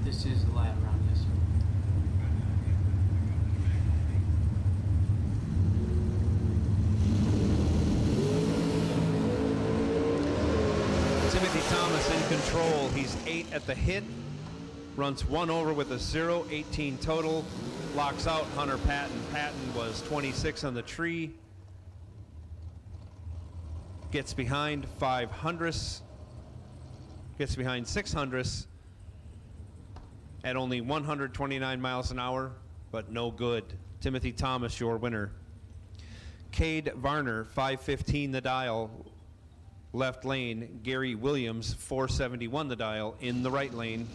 This is the last round, yes, sir. Timothy Thomas in control. He's 8 at the hit. Runs 1 over with a 0, 18 total. Locks out Hunter Patton. Patton was 26 on the tree. Gets behind 5 hundredths. Gets behind 6 hundredths at only 129 miles an hour, but no good. Timothy Thomas, your winner. Cade Varner, 515 the dial. Left lane. Gary Williams, 471 the dial in the right lane.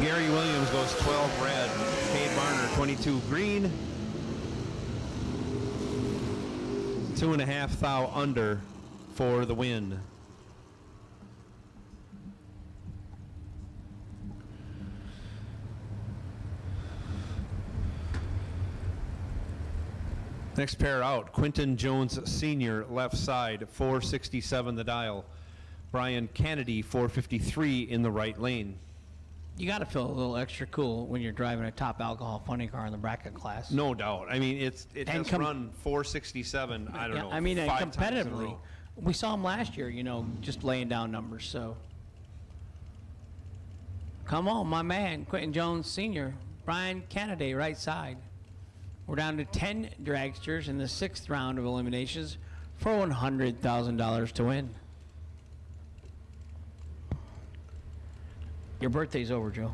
Gary Williams goes 12 red. Cade Varner 22 green. 2.5 thou under for the win. Next pair out, Quinton Jones Sr., left side, 467 the dial. Brian Kennedy, 453 in the right lane. You got to feel a little extra cool when you're driving a top alcohol funny car in the bracket class. No doubt. I mean, it And has run 467, I don't know, I mean, 5 times in a competitively, row. we saw him last year, you know, just laying down numbers. So, come on, my man, Quentin Jones Sr., Brian Kennedy, right side. We're down to 10 dragsters in the 6th round of eliminations for $100,000 to win. Your birthday's over, Joe.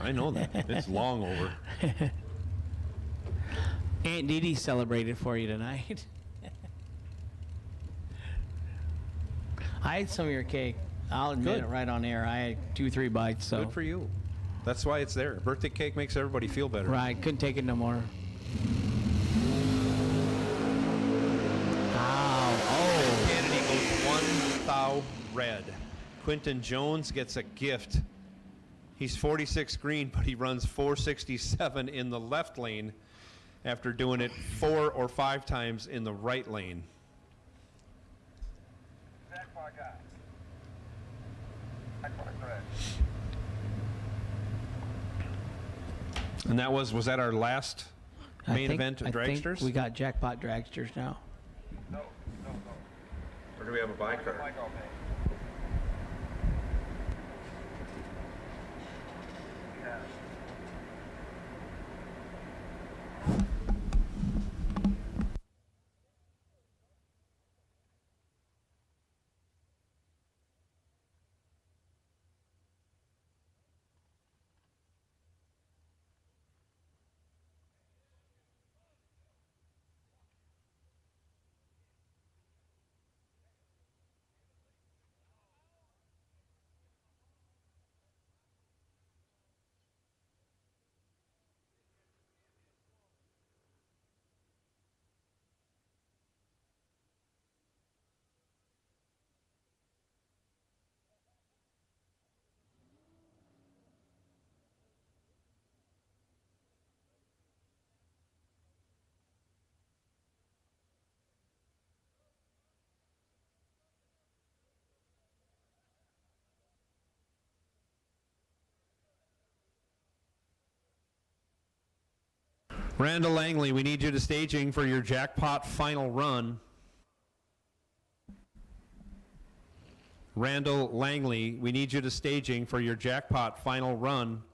I know that. It's long over. Aunt Dee Dee celebrated for you tonight. I had some of your cake. I'll admit Good. it right on air. I had 2-3 bites. So Good for you. That's why it's there. Birthday cake makes everybody feel better. right, couldn't take it no more. Ow. Oh. Kennedy goes 1 thou red. Quinton Jones gets a gift. He's 46 green, but he runs 467 in the left lane after doing it 4 or 5 times in the right lane. Jackpot guy. Jackpot thread. And that was that our last Main event I think dragsters? we got Jackpot Dragsters now. Or do we have a buy card? Randall Langley, we need you to staging for your jackpot final run. Randall Langley, we need you to staging for your jackpot final run.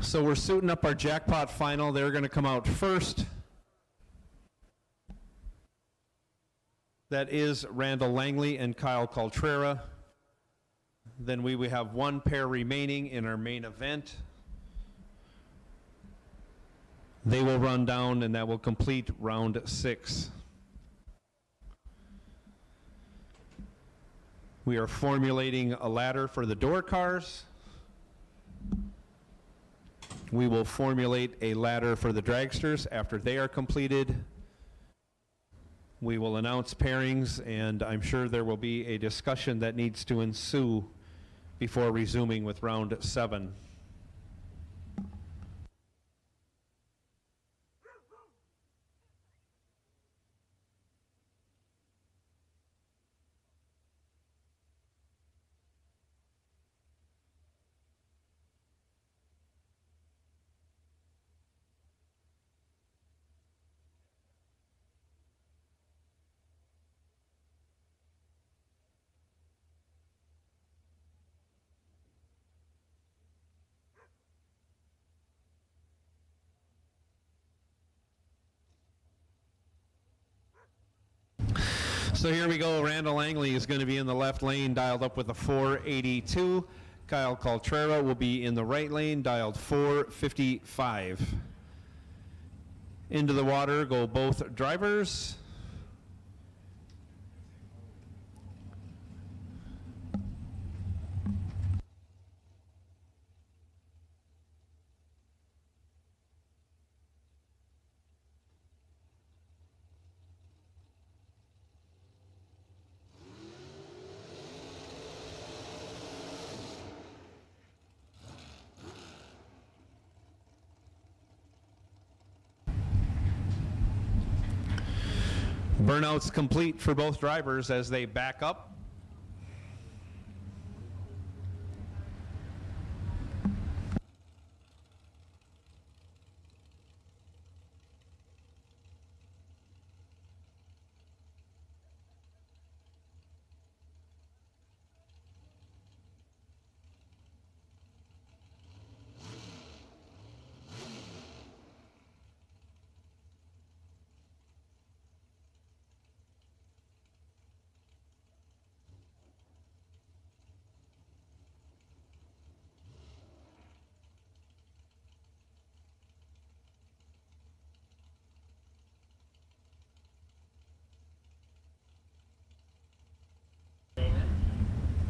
So we're suiting up our jackpot final. They're going to come out first. That is Randall Langley and Kyle Coltrera. Then we will have one pair remaining in our main event. They will run down, and that will complete round 6. We are formulating a ladder for the door cars. We will formulate a ladder for the dragsters after they are completed. We will announce pairings, and I'm sure there will be a discussion that needs to ensue before resuming with round 7. So here we go. Randall Langley is going to be in the left lane, dialed up with a 482. Kyle Coltrera will be in the right lane, dialed 455. Into the water go both drivers. Burnouts complete for both drivers as they back up.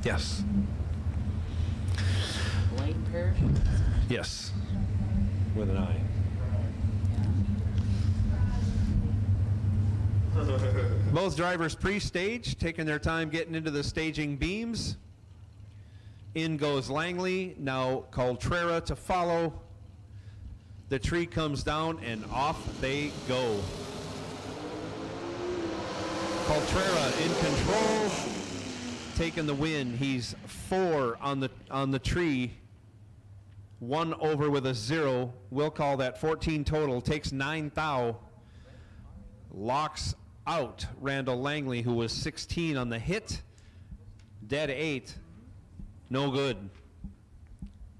Yes. Lane pairs? Yes. With an I. Both drivers pre-stage, taking their time getting into the staging beams. In goes Langley, now Coltrera to follow. The tree comes down and off they go. Coltrera in control, taking the win. He's 4 on the tree, 1 over with a 0. We'll call that 14 total. Takes 9 thou. Locks out Randall Langley, who was 16 on the hit. Dead 8. No good.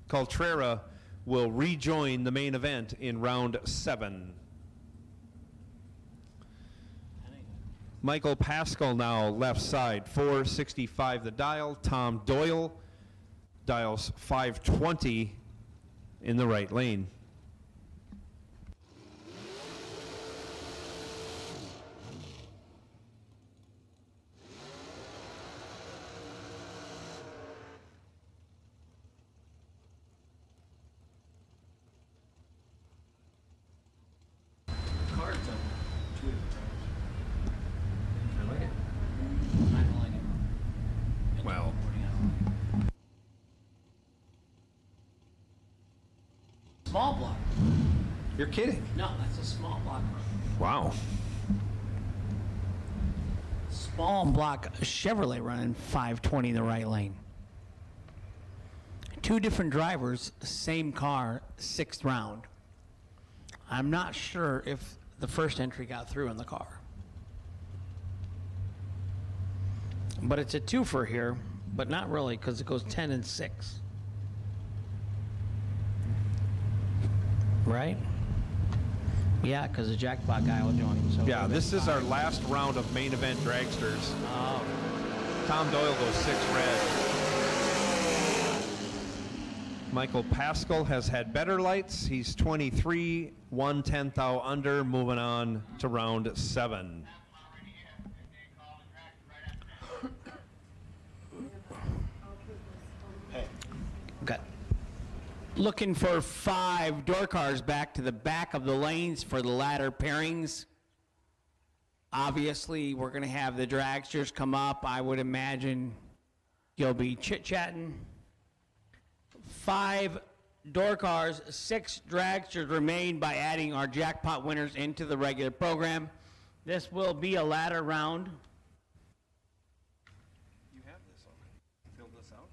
Coltrera will rejoin the main event in round 7. Michael Pascal now left side, 465 the dial. Tom Doyle dials 520 in the right lane. Cards on 2 different times. I like it. I don't like it. Well. Small block. You're kidding. No, that's a small block. Wow. Small block Chevrolet running 520 in the right lane. 2 different drivers, same car, 6th round. I'm not sure if the first entry got through in the car. But it's a twofer here, but not really because it goes 10 and 6. Right? Yeah, because the Jackpot guy will join. So Yeah, this is our last round of main event dragsters. Oh. Tom Doyle goes 6 red. Michael Pascal has had better lights. He's 23, 1/10 thou under, moving on to round 7. Okay. Looking for 5 door cars back to the back of the lanes for the ladder pairings. Obviously, we're going to have the dragsters come up. I would imagine you'll be chit-chatting. 5 door cars, 6 dragsters remain by adding our jackpot winners into the regular program. This will be a ladder round. You have this already. Fill this out?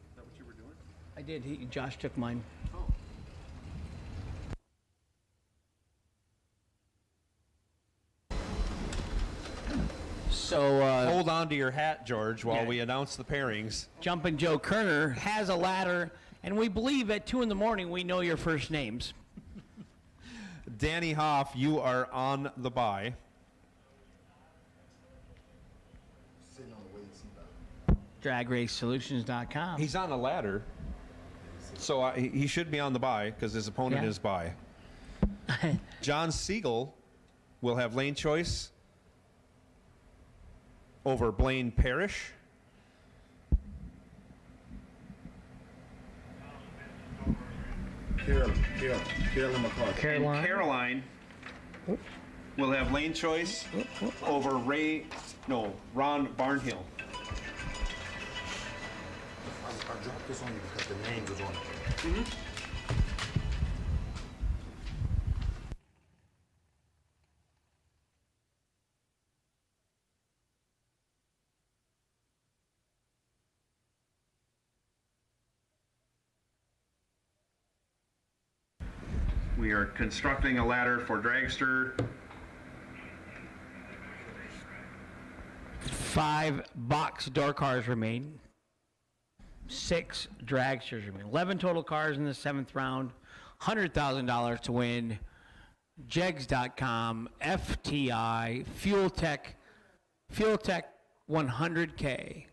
Is that what you were doing? I did. Josh took mine. So, Hold on to your hat, George, while Yeah. we announce the pairings. Jumpin' Joe Kerner has a ladder, and we believe at 2 in the morning we know your first names. Danny Hoff, you are on the bye. DragRaceSolutions.com. He's on a ladder, so he should be on the bye because his opponent Yeah. is bye. John Siegel will have lane choice over Blaine Parrish. Carolyn McCarthy. And Caroline will have lane choice over Ron Barnhill. I dropped this on you because the name was on it. We are constructing a ladder for Dragster. 5 box door cars remain. 6 dragsters remain. 11 total cars in the 7th round. $100,000 to win. Jegs.com, FTI, Fuel Tech 100K.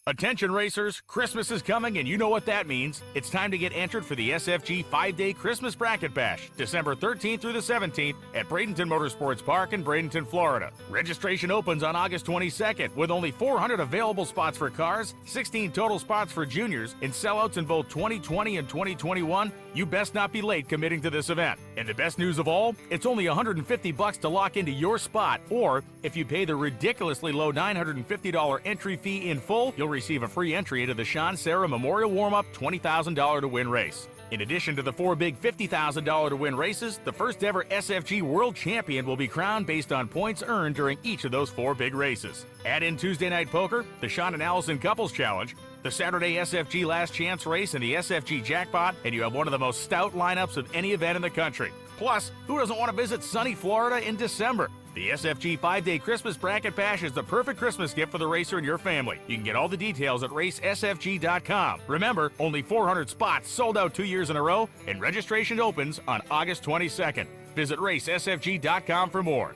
Attention racers, Christmas is coming and you know what that means. It's time to get entered for the SFG 5-day Christmas Bracket Bash, December 13th through the 17th at Bradenton Motorsports Park in Bradenton, Florida. Registration opens on August 22nd with only 400 available spots for cars, 16 total spots for juniors, and sellouts in both 2020 and 2021. You best not be late committing to this event. And the best news of all, it's only $150 to lock into your spot, or if you pay the ridiculously low $950 entry fee in full, you'll receive receive a free entry into the Sean Sarah Memorial Warm-Up $20,000 to win race. In addition to the 4 big $50,000 to win races, the first ever SFG World Champion will be crowned based on points earned during each of those 4 big races. Add in Tuesday Night Poker, the Sean and Allison Couples Challenge, the Saturday SFG Last Chance Race, and the SFG Jackpot, and you have one of the most stout lineups of any event in the country. Plus, who doesn't want to visit sunny Florida in December? The SFG 5-Day Christmas Bracket Bash is the perfect Christmas gift for the racer and your family. You can get all the details at racesfg.com. Remember, only 400 spots sold out 2 years in a row, and registration opens on August 22nd. Visit racesfg.com for more.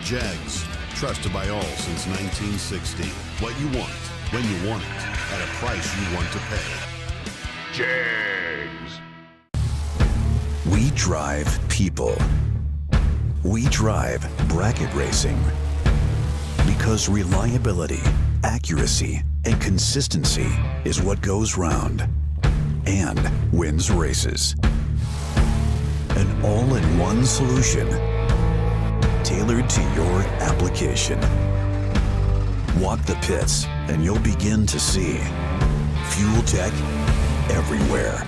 Jags, trusted by all since 1960. What you want, when you want it, at a price you want to pay. Jags. We drive people. We drive bracket racing. Because reliability, accuracy, and consistency is what goes round and wins races. An all-in-one solution tailored to your application. Walk the pits and you'll begin to see fuel tech everywhere.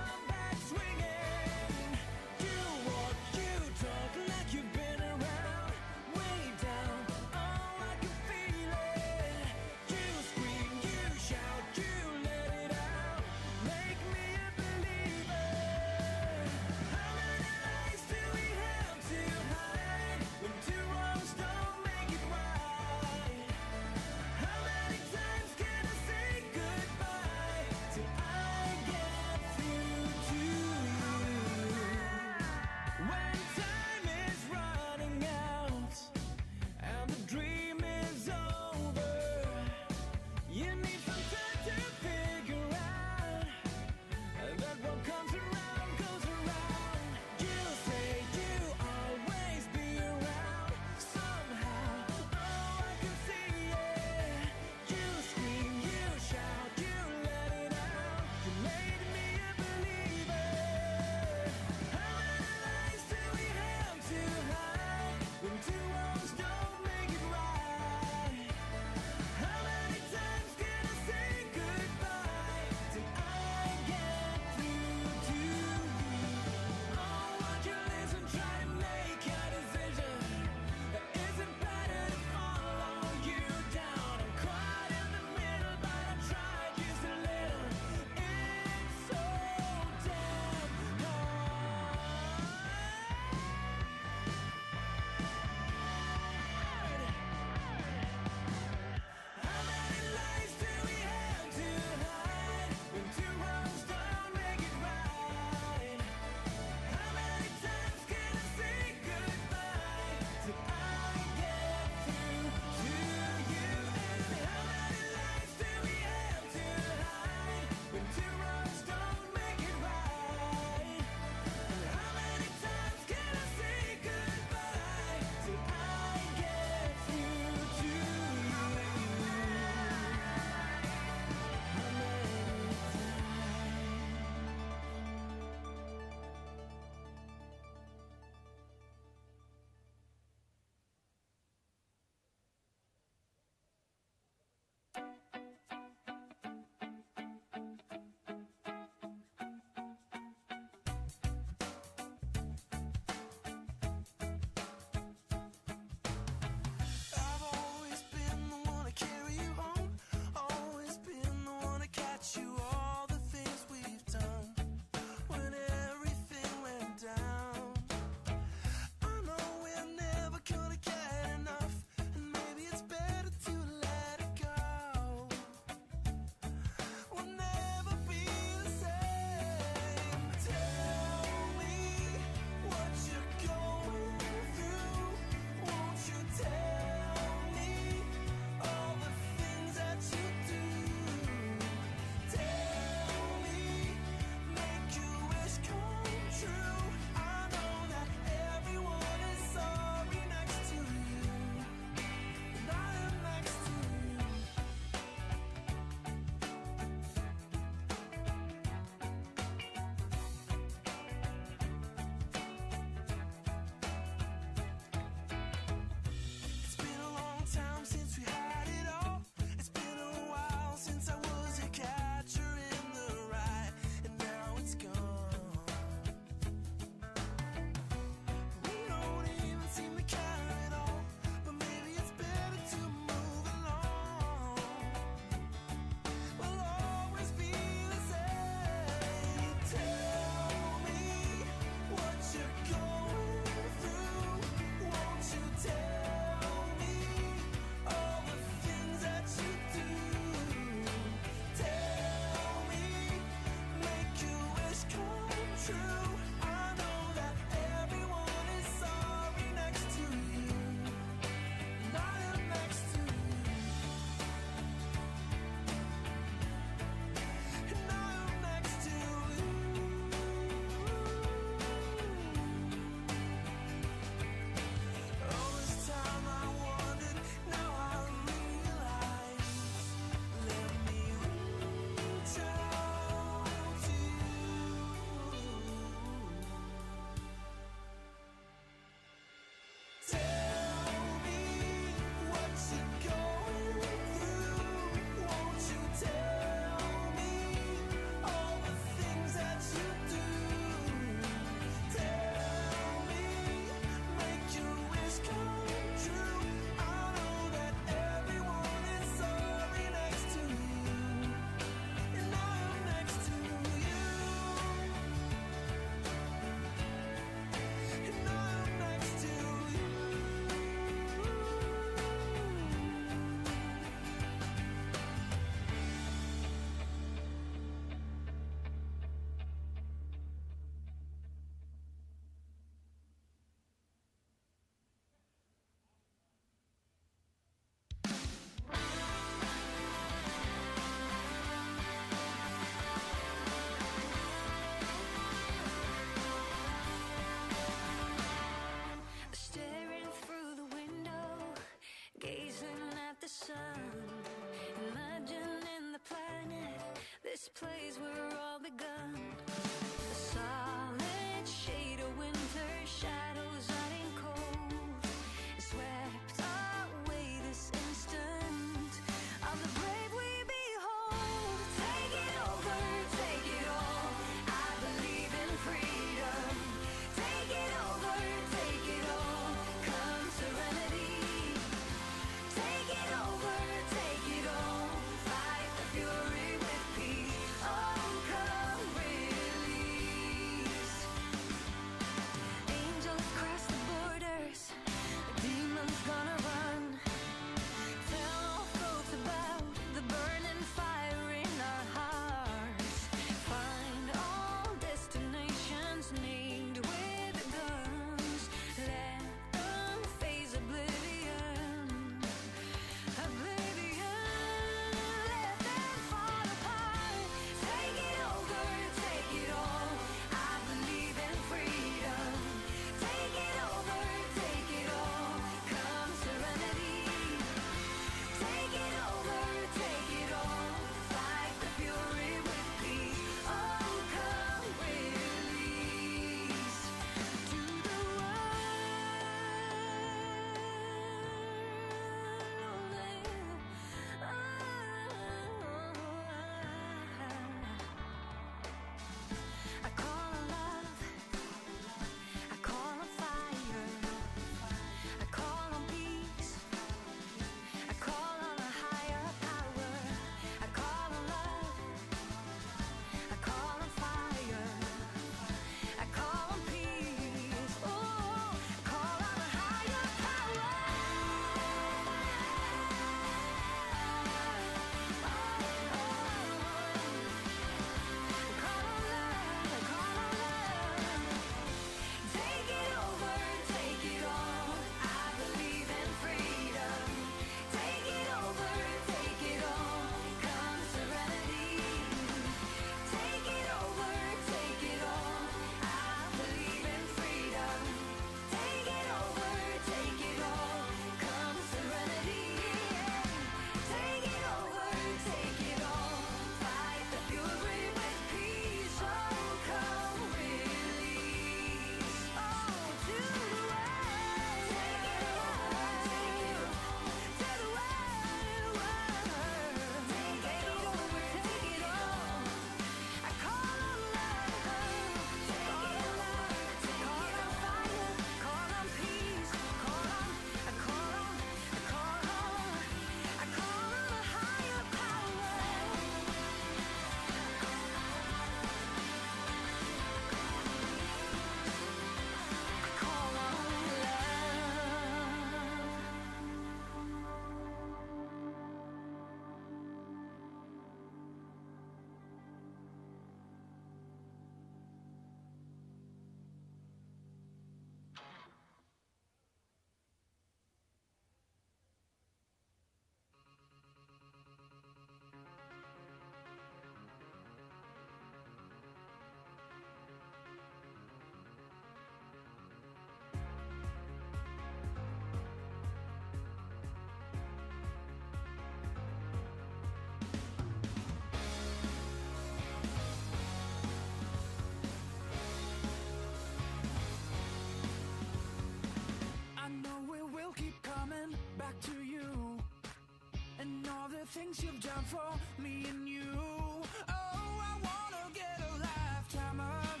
things you've done for me and you. Oh, I wanna get a lifetime of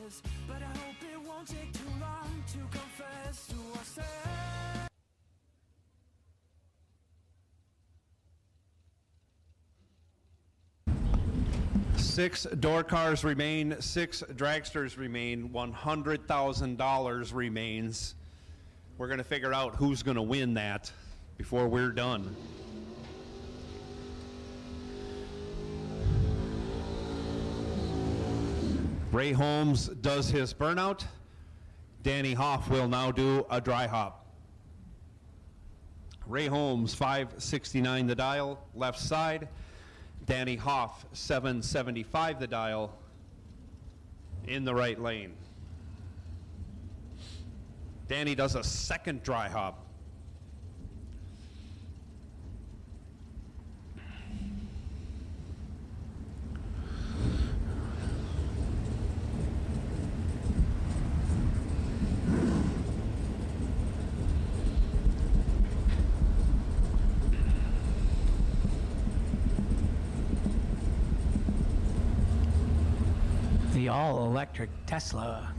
this, but I hope it won't take too long to confess to ourselves. Six door cars remain, 6 dragsters remain, $100,000 remains. We're going to figure out who's going to win that before we're done. Ray Holmes does his burnout. Danny Hoff will now do a dry hop. Ray Holmes, 569 the dial, left side. Danny Hoff, 775 the dial, in the right lane. Danny does a second dry hop. The all-electric Tesla.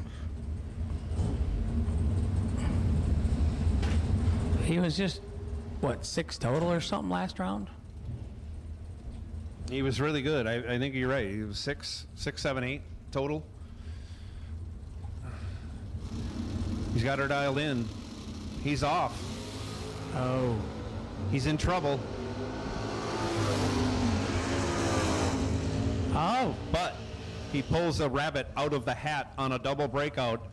He was just, what, 6 total or something last round? He was really good. I think you're right. He was 6, 7, 8 total. He's got her dialed in. He's off. Oh. He's in trouble. Oh. But he pulls a rabbit out of the hat on a double breakout.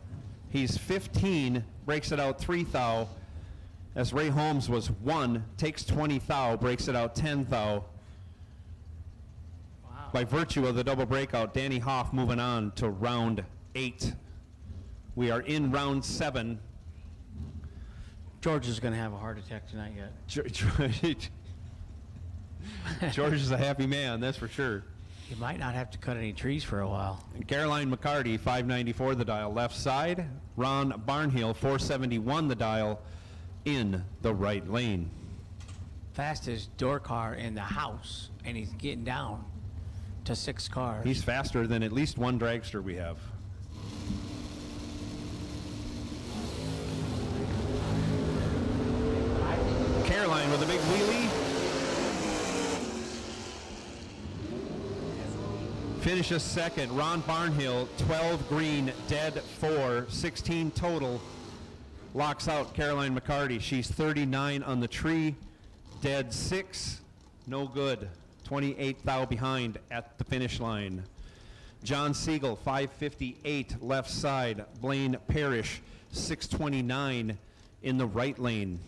He's 15, breaks it out 3 thou. As Ray Holmes was 1, takes 20 thou, breaks it out 10 thou. Wow. By virtue of the double breakout, Danny Hoff moving on to round 8. We are in round 7. George is going to have a heart attack tonight yet. George is a happy man, that's for sure. He might not have to cut any trees for a while. And Caroline McCarty, 594 the dial, left side. Ron Barnhill, 471 the dial, in the right lane. Fastest door car in the house, and he's getting down to 6 cars. He's faster than at least one dragster we have. Caroline with a big wheelie. Finishes second. Ron Barnhill, 12 green, dead 4, 16 total. Locks out Caroline McCarty. She's 39 on the tree, dead 6, no good. 28 thou behind at the finish line. John Siegel, 558 left side. Blaine Parrish, 629 in the right lane.